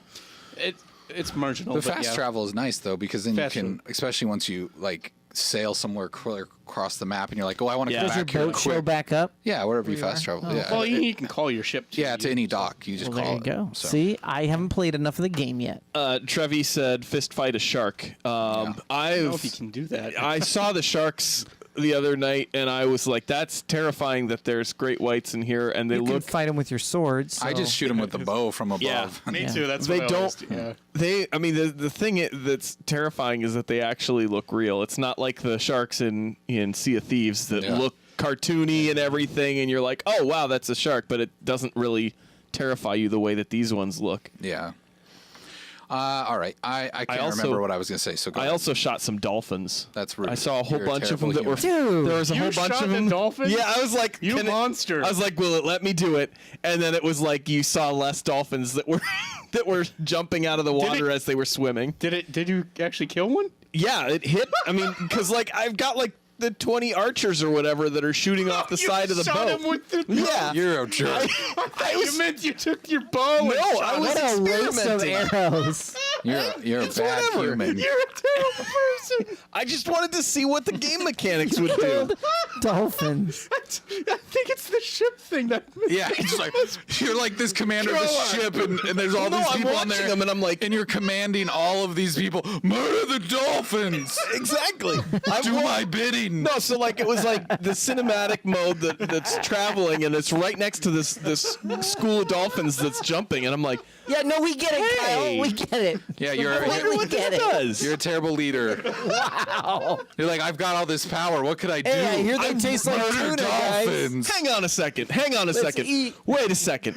It's marginal. the but fast yeah. travel is nice though, because then Fast you can, especially once you like sail somewhere across the map, and you're like, oh, I want to Yeah. come Does your back here boat show quick. back up? Yeah, wherever you where you fast are? travel. Yeah. Well, you can call your ship. Yeah, to any dock, you just Well, call there you it. go. So. See, I haven't played enough of the game yet. Trevi said, "Fist fight a shark." I don't know if you can do that. I saw the sharks the other night, and I was like, "That's terrifying that there's great whites in here, and they You can look." fight them with your swords. I just shoot them with the bow from above. Yeah. Me Yeah. too. That's They what I always don't- do, Yeah. I mean, the thing that's terrifying is that they actually look real. It's not like the sharks in Sea of Thieves that Yeah. look cartoony and everything, and you're like, "Oh wow, that's a shark," but it doesn't really terrify you the way that these ones look. Yeah. All right. I can't also- remember what I was going to say. So go I ahead. also shot some dolphins. That's rude. I saw a whole You're a bunch of them terrible that were. human. Dude, There was a You whole bunch shot of the them. dolphins? Yeah, I was like, You "Can it-" monster. I was like, "Will it let me do it?" And then it was like you saw less dolphins that were that were jumping out of the water as they were swimming. Did you actually kill one? Yeah, it hit. I mean, because like I've got like the 20 archers or whatever that are shooting off the You side of the shot boat. him with the Yeah. You're a jerk. You meant you took your bow. and No, shot I him. was what a waste of experimenting. arrows. You're a bad whatever. human. You're a terrible person. I just wanted to see what the game mechanics would do. Dolphins. I think it's the ship thing that. Yeah, it's like you're like this commander of Throw this it. ship, and there's all No, these I'm people on watching there, them, and I'm like- and you're commanding all of these people, murder the dolphins, Exactly. do my bidding. No, so like it was like the cinematic mode that's traveling, and it's right next to this school of dolphins that's jumping, and I'm like, Yeah, no, we get it, Hey. Kyle. We get it. Yeah, you're Completely what get this it. does. you're a terrible leader. Wow. You're like, I've got all this power. What could I do? Hey, I hear they taste like murder tuna, guys. dolphins. Hang on a second. Hang on a second. eat. Wait a second.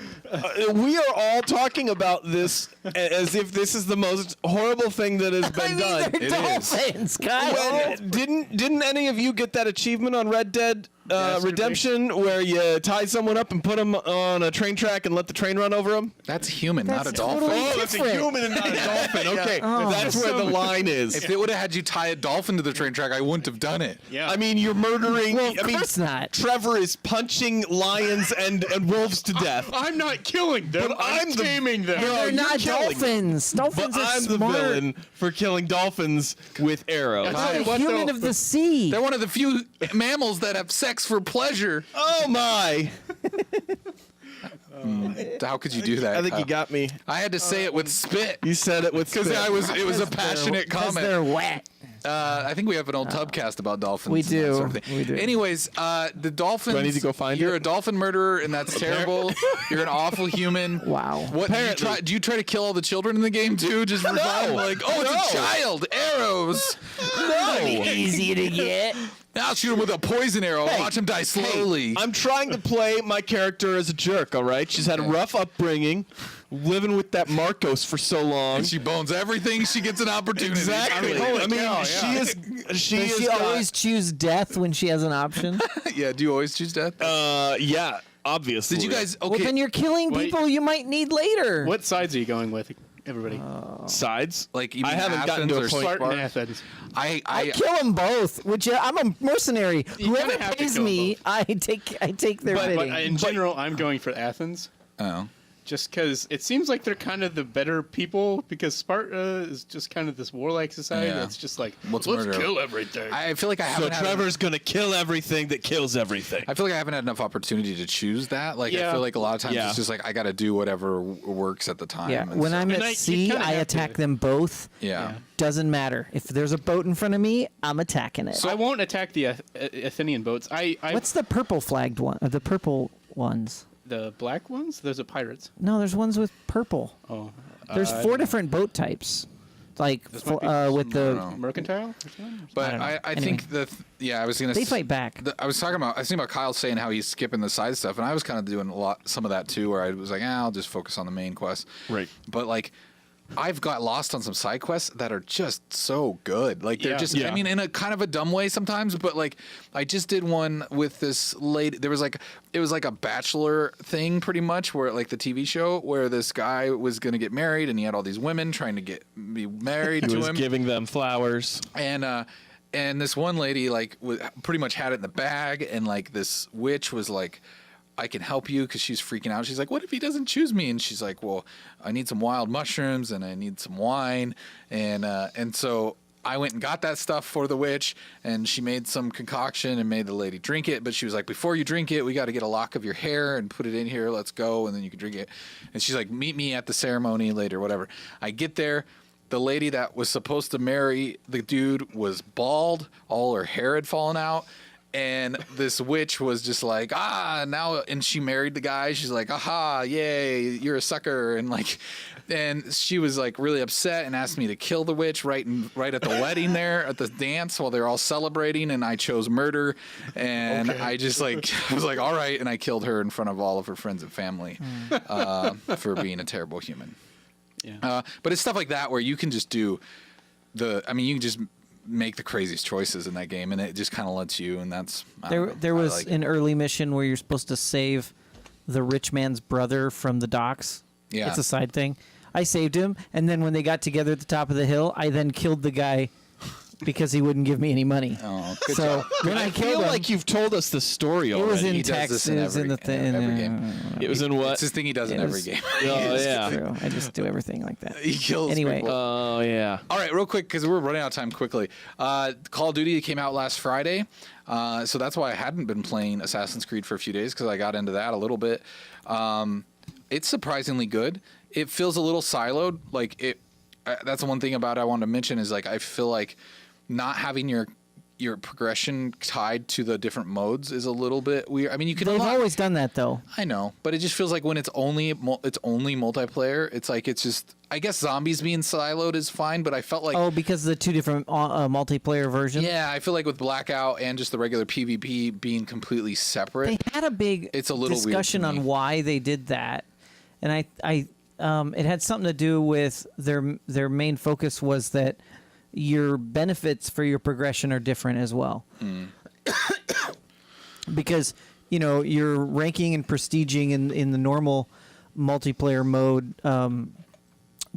We are all talking about this as if this is the most horrible thing that has I been mean, done. they're It is. dolphins, Kyle. When, didn't any of you get that achievement on Red Dead Redemption, where you tie someone up and put them on a train track and let the train run over them? That's human, not a That's dolphin. totally Oh, that's a different. human and not a dolphin. Okay, Oh. that's where the line is. If they would have had you tie a dolphin to the train track, I wouldn't have done it. Yeah. I mean, you're murdering. Well, of I mean, course not. Trevor is punching lions and wolves to death. I'm not killing them. But I'm I'm the- taming them. No, They're you're not killing them. dolphins. Dolphins But are I'm the smart. villain for killing dolphins with arrows. I'll tell The you what, human though, of the sea. They're one of the few mammals that have sex for pleasure. Oh my! How could you do that? I think you got me. I had to say it with spit You said it with because spit. it was a passionate Because comment. they're wet. I think we have an old Tubcast about dolphins. We and that do. sort of thing. We do. Anyways, the dolphins. Do I need to go find You're it? a dolphin murderer, and that's terrible. You're an awful human. Wow. What Apparently. do you try to kill all the children in the game too? Just for fun? Like, oh, it's a No. child. Arrows. No. Easy to get. I'll shoot him with a poison arrow. Hey, Watch him die slowly. I'm trying to play my character as a jerk, all right? She's had a rough upbringing, living with that Marcos for so long. and she bones everything. She gets an opportunity. Exactly. I mean, she is. She Does is. she always choose death when she has an option? Yeah. Do you always choose death? Yeah. Obviously. Did you guys? Well, Okay. then you're killing Wait. people you might need later. What sides are you going with, everybody? sides? Like, you I mean haven't gotten to a Athens or point. Spartan Athens. I kill them both. Which I'm a mercenary. You Whoever kinda have to pays kill me, both. I take their But bidding. in general, I'm going for Athens. Oh. Just because it seems like they're kind of the better people, because Sparta is just kind of this warlike society Yeah. that's just like, Let's let's murder. kill everything. I feel like I So haven't. had Trevor's gonna kill everything that kills everything. I feel like I haven't had enough opportunity to choose that. Like, I Yeah. feel like a lot of times Yeah. it's just like I got to do whatever works at the time. yeah, and when so- I'm And at you sea, kinda I have attack to- them both. yeah. Doesn't matter. If there's a boat in front of me, I'm attacking it. I won't attack the Athenian boats. I What's the purple flagged one? The purple ones? the black ones? Those are pirates. No, there's ones with purple. Oh, There's I 4 don't know. different boat types. Like This might be with the know. mercantile. Or something? But don't know. I Anyway. think that I was gonna. they fight back. I was thinking about Kyle saying how he's skipping the side stuff, and I was kind of doing some of that too, where I was like, I'll just focus on the main quest. Right. But like, I've got lost on some side quests that are just so good. Like they're Yeah. just, Yeah. I mean, in a kind of a dumb way sometimes, but like I just did one with this lady. It was like a bachelor thing pretty much, where like the TV show where this guy was going to get married and he had all these women trying to be married He to was him. giving them flowers. And this one lady like pretty much had it in the bag, and like this witch was like, I can help you, because she's freaking out. She's like, what if he doesn't choose me? And she's like, well, I need some wild mushrooms and I need some wine, and so I went and got that stuff for the witch, and she made some concoction and made the lady drink it. But she was like, before you drink it, we got to get a lock of your hair and put it in here. Let's go, and then you can drink it. And she's like, meet me at the ceremony later, whatever. I get there. The lady that was supposed to marry the dude was bald. All her hair had fallen out. And this witch was just like, now, and she married the guy. She's like, aha, yay, you're a sucker. And she was like really upset and asked me to kill the witch right at the wedding there at the dance while they're all celebrating. And I chose murder. And I just like, was like, all right. And I killed her in front of all of her friends and family for being a terrible human. Yeah. But it's stuff like that where you can just do you can just make the craziest choices in that game, and it just kind of lets you, and that's I don't know. There I was like it. an early mission where you're supposed to save the rich man's brother from the docks. Yeah. It's a side thing. I saved him, and then when they got together at the top of the hill, I then killed the guy because he wouldn't give me any money. Oh, good So job. when I I killed feel him, like you've told us the story it already. was in He does text. this It in was in the every thing. game. It was in what? It's this thing he does in It every was- game. Oh yeah. True. I just do everything like that. He kills Anyway. people. Oh yeah. All right, real quick, because we're running out of time quickly. Call of Duty came out last Friday, so that's why I hadn't been playing Assassin's Creed for a few days, because I got into that a little bit. It's surprisingly good. It feels a little siloed. Like it. That's the one thing about it I wanted to mention is like I feel like not having your progression tied to the different modes is a little bit weird. I mean, you can They've unlock- always done that though. I know, but it just feels like when it's only multiplayer, it's like it's just. I guess zombies being siloed is fine, but I felt like Oh, because of the 2 different multiplayer versions. yeah, I feel like with Blackout and just the regular PvP being completely separate. They had a big It's a little weird to discussion me. on why they did that, and it had something to do with their main focus was that your benefits for your progression are different as well. because you're ranking and prestiging in the normal multiplayer mode.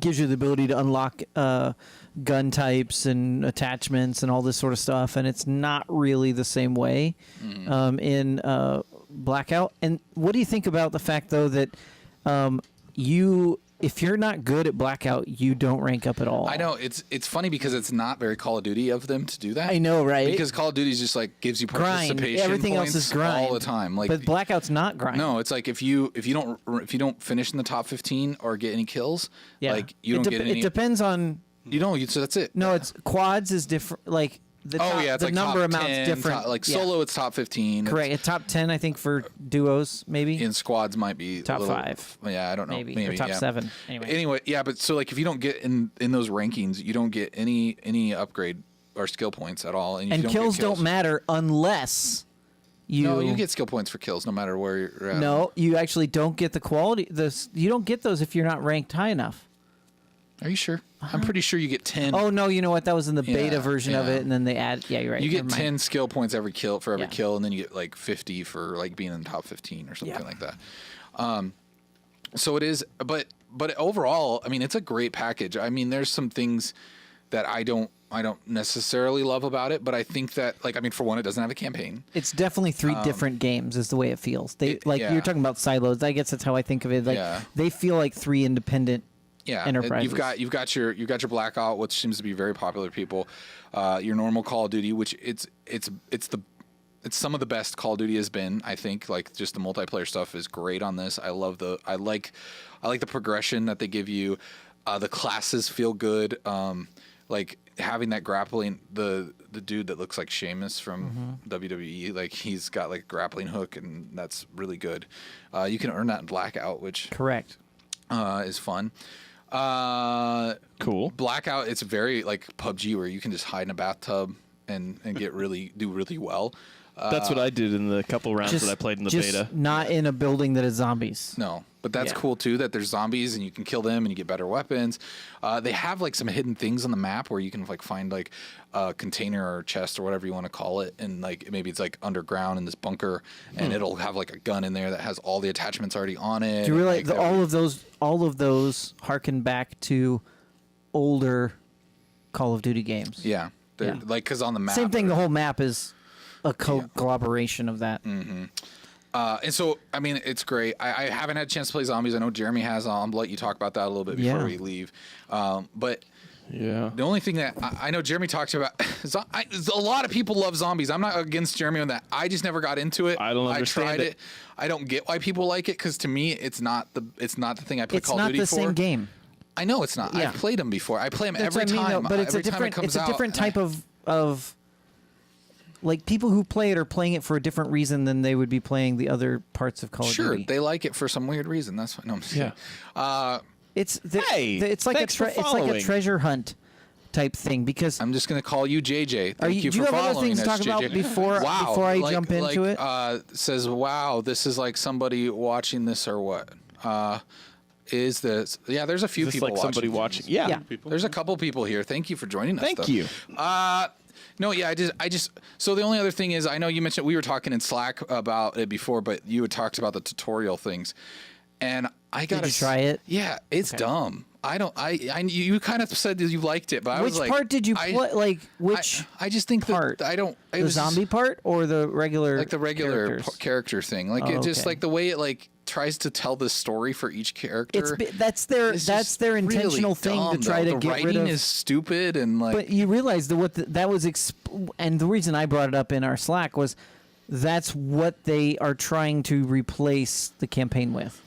Gives you the ability to unlock gun types and attachments and all this sort of stuff, and it's not really the same way in Blackout. And what do you think about the fact, though, that if you're not good at Blackout, you don't rank up at all? I know it's funny because it's not very Call of Duty of them to do that. I know, right? Because Call of Duty is just like gives you participation grind. Everything points else is grind all the time. Like, but Blackout's not grind. No, it's like if you don't finish in the top 15 or get any kills, like you don't get any. It depends on. So that's it. No, it's quads is different. Like the it's the like number top amount's 10, different. Solo, it's top 15. Correct. It's top 10, I think, for duos, maybe. In squads might be top a little, 5. Yeah, I don't know. Maybe or top 7. Anyway, yeah, but so like if you don't get in those rankings, you don't get any upgrade or skill points at all, and kills don't matter unless you get skill points for kills no matter where you're at. No, you actually don't get the quality. You don't get those if you're not ranked high enough. Are you sure? I'm pretty sure you get 10. Oh no, you know what? That was in the beta version of it, and then they add. Yeah, you're right. You get 10 skill points every kill, and then you get like 50 for like being in the top 15 or something like that. So it is, but overall, I mean, it's a great package. I mean, there's some things that I don't necessarily love about it, but I think that, for one, it doesn't have a campaign. It's definitely 3 different games, is the way it feels. You're talking about silos. I guess that's how I think of it. They feel like 3 independent. Yeah, enterprises. You've got your Blackout, which seems to be very popular to people. Your normal Call of Duty, which it's some of the best Call of Duty has been. I think just the multiplayer stuff is great on this. I like the progression that they give you. The classes feel good. Like having that grappling, the dude that looks like Sheamus from WWE, like he's got like a grappling hook, and that's really good. You can earn that in Blackout, which correct is fun. Cool. Blackout, it's very like PUBG, where you can just hide in a bathtub and do really well. That's what I did in the couple rounds that I played in the beta. Not in a building that is zombies. No, but that's cool too, that there's zombies and you can kill them and you get better weapons. They have like some hidden things on the map where you can like find like a container or chest or whatever you want to call it, and like maybe it's like underground in this bunker, and it'll have like a gun in there that has all the attachments already on it. Do you realize all of those harken back to older Call of Duty games? Yeah, like because on the map, same thing. The whole map is a collaboration of that. Mm-hmm. And so, I mean, it's great. I haven't had a chance to play zombies. I know Jeremy has. I'll let you talk about that a little bit before we leave. But the only thing that I know Jeremy talks about, a lot of people love zombies. I'm not against Jeremy on that. I just never got into it. I don't understand I tried it. I don't get why people like it, because to me, it's not the thing I play Call of Duty for. It's not the same game. I know it's not. Yeah. I've played them before. I play them every time. Though, but it's a different type of like, people who play it are playing it for a different reason than they would be playing the other parts of Call of Duty. Sure, they like it for some weird reason. That's why. No, I'm just kidding. It's like a treasure hunt type thing, because I'm just going to call you JJ. Thank you do for you have other following things to us, talk about JJ. before I jump into it? Says, wow, this is like somebody watching this or what? Is this? Yeah, there's a few Is this people like watching. somebody watching? Yeah. There's a couple people here. Thank you for joining us. Thank you. No, yeah, I just. So the only other thing is, I know you mentioned, we were talking in Slack about it before, but you had talked about the tutorial things, and I got to try it. Yeah, it's dumb. I don't. You kind of said that you liked it, but I was like, which part did you play? Like which? I just think part? I don't. It The was zombie part or the regular? like the regular characters? character thing. Like it just like the way it like tries to tell the story for each character. That's their intentional thing dumb, to try though. to get rid of. The writing is stupid and like. But you realize that was and the reason I brought it up in our Slack was that's what they are trying to replace the campaign with.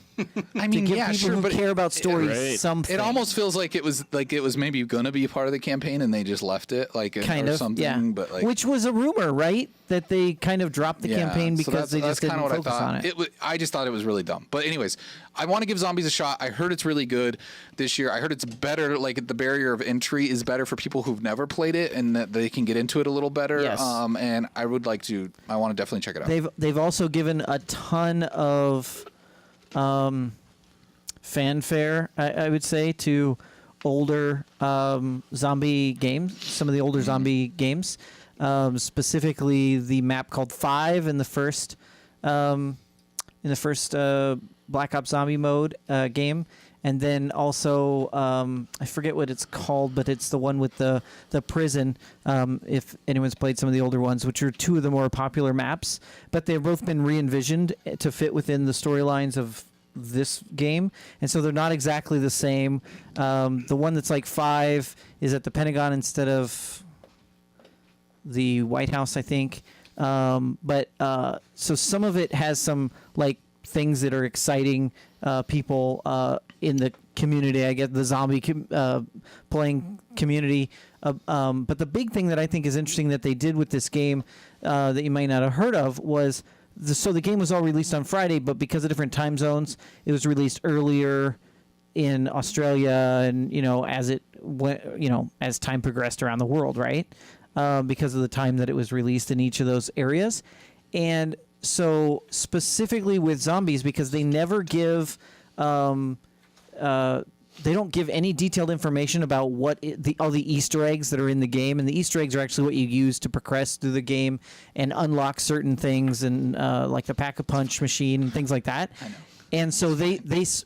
I mean, to give yeah, people sure, who but care about stories something. It almost feels like it was maybe going to be part of the campaign and they just left it like kind or of something. Yeah. But like, which was a rumor, right? That they kind of dropped the campaign because they just didn't focus on it. I just thought it was really dumb. But anyways, I want to give Zombies a shot. I heard it's really good this year. I heard it's better. Like the barrier of entry is better for people who've never played it and that they can get into it a little better. Yes. And I would like to. I want to definitely check it out. They've also given a ton of fanfare, I would say, to older zombie games, some of the older zombie games. specifically the map called 5 in the first Black Ops Zombie mode game. And then also, I forget what it's called, but it's the one with the prison, if anyone's played some of the older ones, which are two of the more popular maps. But they've both been re-envisioned to fit within the storylines of this game. And so they're not exactly the same. The one that's like 5 is at the Pentagon instead of the White House, I think. So some of it has some like things that are exciting people in the community. I get the zombie playing community. But the big thing that I think is interesting that they did with this game that you might not have heard of was the game was all released on Friday, but because of different time zones, it was released earlier in Australia, and as it went, as time progressed around the world, right? Because of the time that it was released in each of those areas. And so specifically with zombies, because they never give, they don't give any detailed information about what all the Easter eggs that are in the game, and the Easter eggs are actually what you use to progress through the game and unlock certain things, and like the Pack-a-Punch machine and things like that. I know. And so they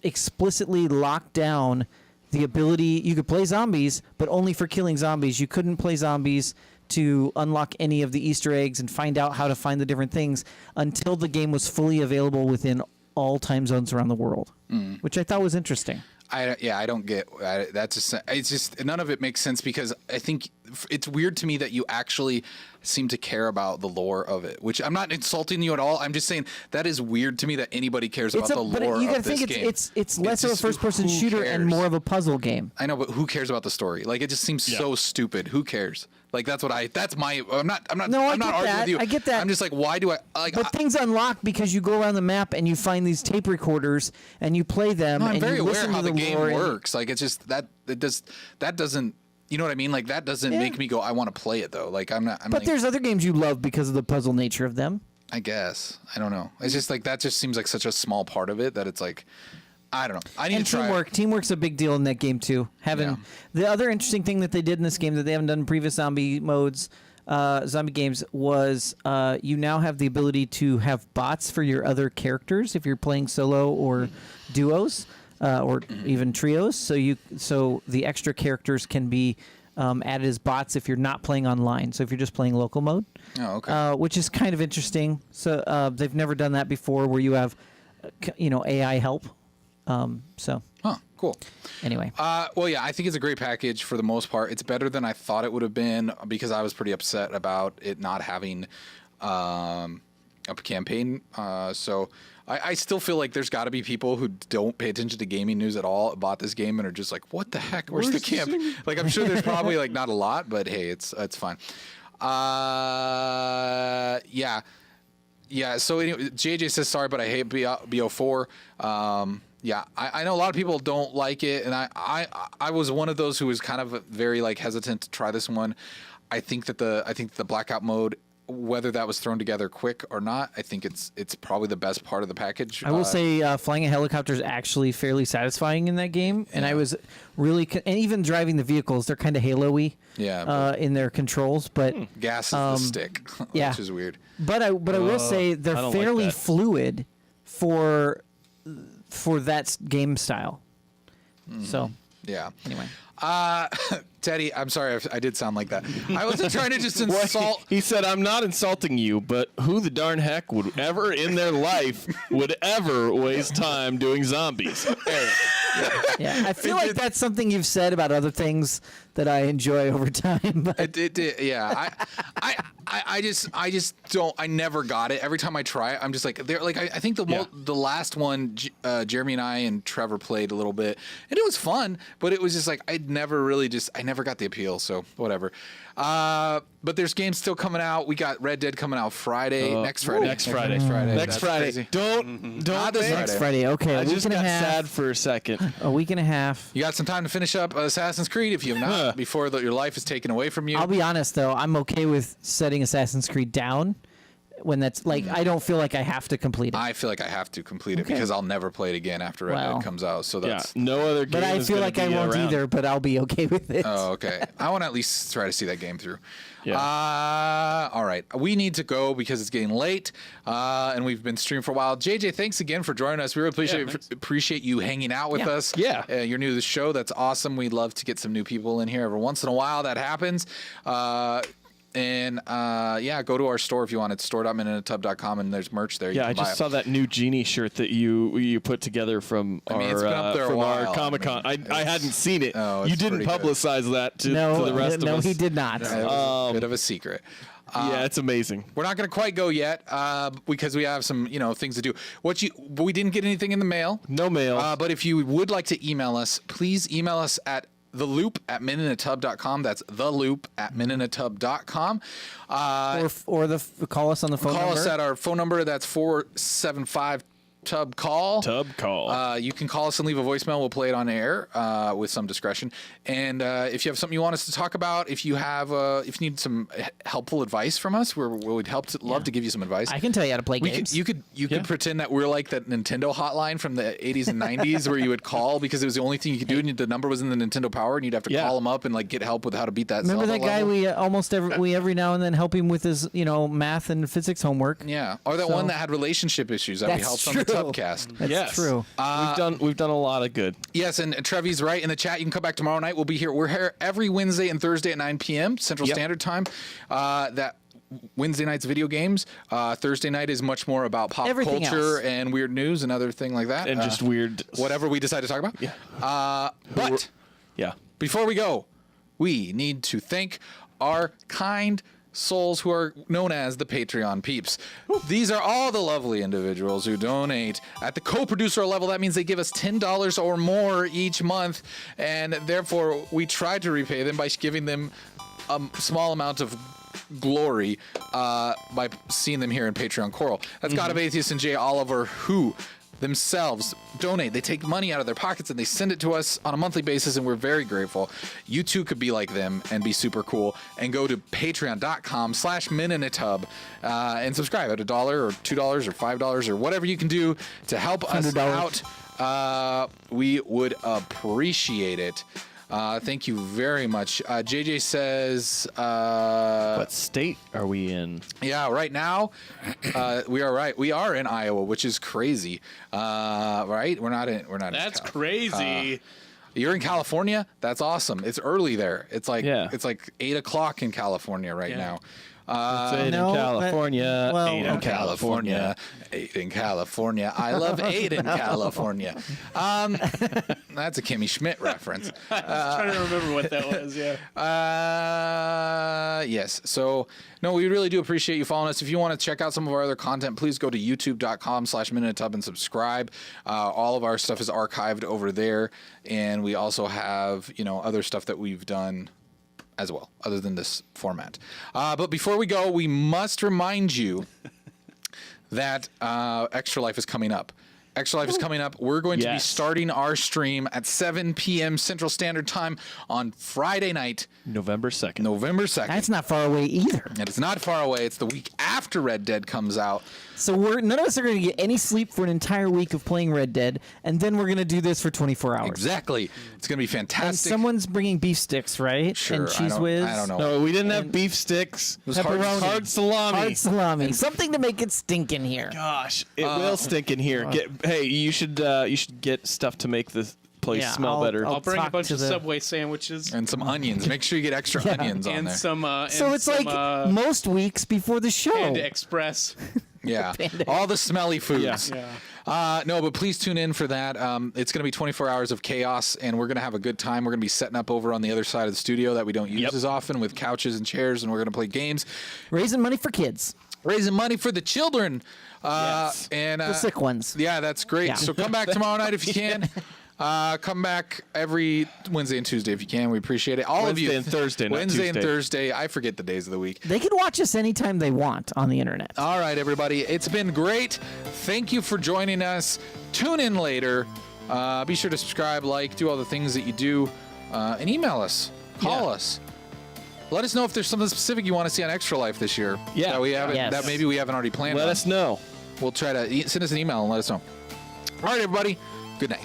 explicitly locked down the ability. You could play zombies, but only for killing zombies. You couldn't play zombies to unlock any of the Easter eggs and find out how to find the different things until the game was fully available within all time zones around the world, which I thought was interesting. I don't get that's it's just none of it makes sense, because I think it's weird to me that you actually seem to care about the lore of it, which I'm not insulting you at all. I'm just saying that is weird to me that anybody cares about the lore but you gotta of this think game. It's less of a first-person shooter and more of a puzzle game. I know, but who cares about the story? Like, it just seems so stupid. Who cares? Like, I'm not arguing with you. I get that. I'm just like, why do I like? But things unlock because you go around the map and you find these tape recorders and you play them. No, I'm and very you aware listen how to the game lore works. Like, it's just that doesn't. You know what I mean? Like, that doesn't make me go, I want to play it though. Like, I'm not. But there's other games you love because of the puzzle nature of them. I guess. I don't know. It's just like that. Just seems like such a small part of it that it's like, I don't know. I need to try. Teamwork. Teamwork's a big deal in that game too. The other interesting thing that they did in this game that they haven't done in previous zombie modes, zombie games, was you now have the ability to have bots for your other characters if you're playing solo or duos. Or even trios, so the extra characters can be added as bots if you're not playing online. So if you're just playing local mode, which is kind of interesting. So they've never done that before, where you have, AI help. Cool. Anyway, well, yeah, I think it's a great package for the most part. It's better than I thought it would have been, because I was pretty upset about it not having a campaign. So I still feel like there's got to be people who don't pay attention to gaming news at all, bought this game and are just like, what the heck? Where's the camp? Like, I'm sure there's probably like not a lot, but hey, it's fine. Yeah. So anyway, JJ says, sorry, but I hate BO4. Yeah, I know a lot of people don't like it, and I was one of those who was kind of very like hesitant to try this one. I think the blackout mode, whether that was thrown together quick or not, I think it's probably the best part of the package. I will say flying a helicopter is actually fairly satisfying in that game, and I was really and even driving the vehicles, they're kind of Halo-y in their controls, but gas is the stick, which is weird. But I will say they're fairly fluid for that game style. So yeah. Anyway. Teddy, I'm sorry if I did sound like that. I wasn't trying to just insult. He said, I'm not insulting you, but who the darn heck would ever in their life would ever waste time doing zombies? Yeah, I feel like that's something you've said about other things that I enjoy over time. But Yeah. I just don't. I never got it. Every time I try it, I'm just like, I think the last one, Jeremy and I and Trevor played a little bit, and it was fun, but it was just like I never got the appeal. So whatever. But there's games still coming out. We got Red Dead coming out Friday. Next Friday. Next Friday. That's crazy. Don't next Friday. Okay, I just got sad for a second. A week and a half. You got some time to finish up Assassin's Creed if you have not before your life is taken away from you. I'll be honest though, I'm okay with setting Assassin's Creed down when that's like I don't feel like I have to complete it. I feel like I have to complete it Okay. because I'll never play it again after Red Well. Dead comes out. So Yeah, that's no other game. but I is feel gonna like I be won't around. either. But I'll be okay with it. Oh, okay. I want to at least try to see that game through. Yeah. All right. We need to go because it's getting late, and we've been streaming for a while. JJ, thanks again for joining us. We really appreciate you hanging out with us. Yeah. You're new to the show. That's awesome. We'd love to get some new people in here every once in a while. That happens. And go to our store if you want. It's store.minuteatub.com, and there's merch there. You Yeah, can I buy just it. saw that new Genie shirt that you put together from mean, it's our been up there a from while. our Comic Con. I mean, I hadn't seen it. Oh, it's You didn't pretty good. publicize that to no, the rest no, of us. he did not. It was a bit of a secret. Yeah, it's amazing. We're not going to quite go yet because we have some, things to do. We didn't get anything in the mail. No mail. But if you would like to email us, please email us at theloop@minuteatub.com. That's theloop@minuteatub.com. Call us on the phone Call number. us at our phone number. That's 475 Tub Call. Tub Call. You can call us and leave a voicemail. We'll play it on air with some discretion. And if you have something you want us to talk about, if you need some helpful advice from us, we would love to give you some advice. I can tell you how to play games. You could pretend that we're like that Nintendo hotline from the 80s and 90s where you would call because it was the only thing you could do, and the number was in the Nintendo Power, and you'd have to call them up and like get help with how to beat that. Remember Zelda that guy? level? We every now and then help him with his math and physics homework. Yeah, or that one that had relationship issues that we That's helped on true. the Tubcast. That's yes. true. We've done a lot of good. Yes, and Trevi's right in the chat. You can come back tomorrow night. We'll be here. We're here every Wednesday and Thursday at 9 p.m. Central Standard Time. That Wednesday night's video games. Thursday night is much more about pop Everything culture else. and weird news and other thing like that. And just weird. whatever we decide to talk about. Yeah. But Yeah. before we go, we need to thank our kind souls who are known as the Patreon peeps. These are all the lovely individuals who donate at the co-producer level. That means they give us $10 or more each month, and therefore we try to repay them by giving them a small amount of glory by seeing them here in Patreon Coral. That's God of Atheist and Jay Oliver, who themselves donate. They take money out of their pockets and they send it to us on a monthly basis, and we're very grateful. You too could be like them and be super cool, and go to patreon.com/minuteatub and subscribe at $1 or $2 or $5 or whatever you can do to help us $100. out. We would appreciate it. Thank you very much. JJ says, What state are we in? yeah, right now, we are right. We are in Iowa, which is crazy. Right? We're not in. That's Cal- crazy. You're in California? That's awesome. It's early there. It's like 8 o'clock in California right now. It's 8 no, in but- California. well, 8 in okay. California. 8 in California. I love 8 in California. That's a Kimmy Schmidt reference. I was trying to remember what that was. Yeah. Yes. So, no, we really do appreciate you following us. If you want to check out some of our other content, please go to youtube.com/minuteatub and subscribe. All of our stuff is archived over there. And we also have, other stuff that we've done as well, other than this format. But before we go, we must remind you that Extra Life is coming up. Extra Life is coming up. We're going to be Yes. starting our stream at 7 p.m. Central Standard Time on Friday night, November 2nd. November 2nd. That's not far away either. And it's not far away. It's the week after Red Dead comes out. So none of us are going to get any sleep for an entire week of playing Red Dead, and then we're going to do this for 24 hours. Exactly. It's going to be And fantastic. someone's bringing beef sticks, right? Sure, And cheese I whiz. don't know. No, we didn't have beef sticks. It was hard- Pepperoni. Hard salami. Hard salami. Something to make it stink in here. Gosh, it will stink in here. Hey, you should get stuff to make the place Yeah, smell I'll- better. I'll bring a talk bunch to of the- Subway sandwiches And some onions. Make sure you get extra onions on and there. some. So it's like most weeks before the show. Panda Express. Yeah. All the smelly foods. Yeah. No, but please tune in for that. It's going to be 24 hours of chaos, and we're going to have a good time. We're going to be setting up over on the other side of the studio that we don't use as often with couches and chairs, and we're going to play games. Raising money for kids. Raising money for the children. Yes. And The sick ones. Yeah, that's great. Yeah. So come back tomorrow night if you can. Come back every Wednesday and Tuesday if you can. We appreciate it. All of you. Wednesday and Thursday, not Wednesday and Tuesday. Thursday. I forget the days of the week. They can watch us anytime they want on the internet. All right, everybody. It's been great. Thank you for joining us. Tune in later. Be sure to subscribe, like, do all the things that you do, and email us. Call us. Let us know if there's something specific you want to see on Extra Life this year. Yeah. That we haven't. Yes. That maybe we haven't already planned. Let on. us know. We'll try to send us an email and let us know. All right, everybody. Good night.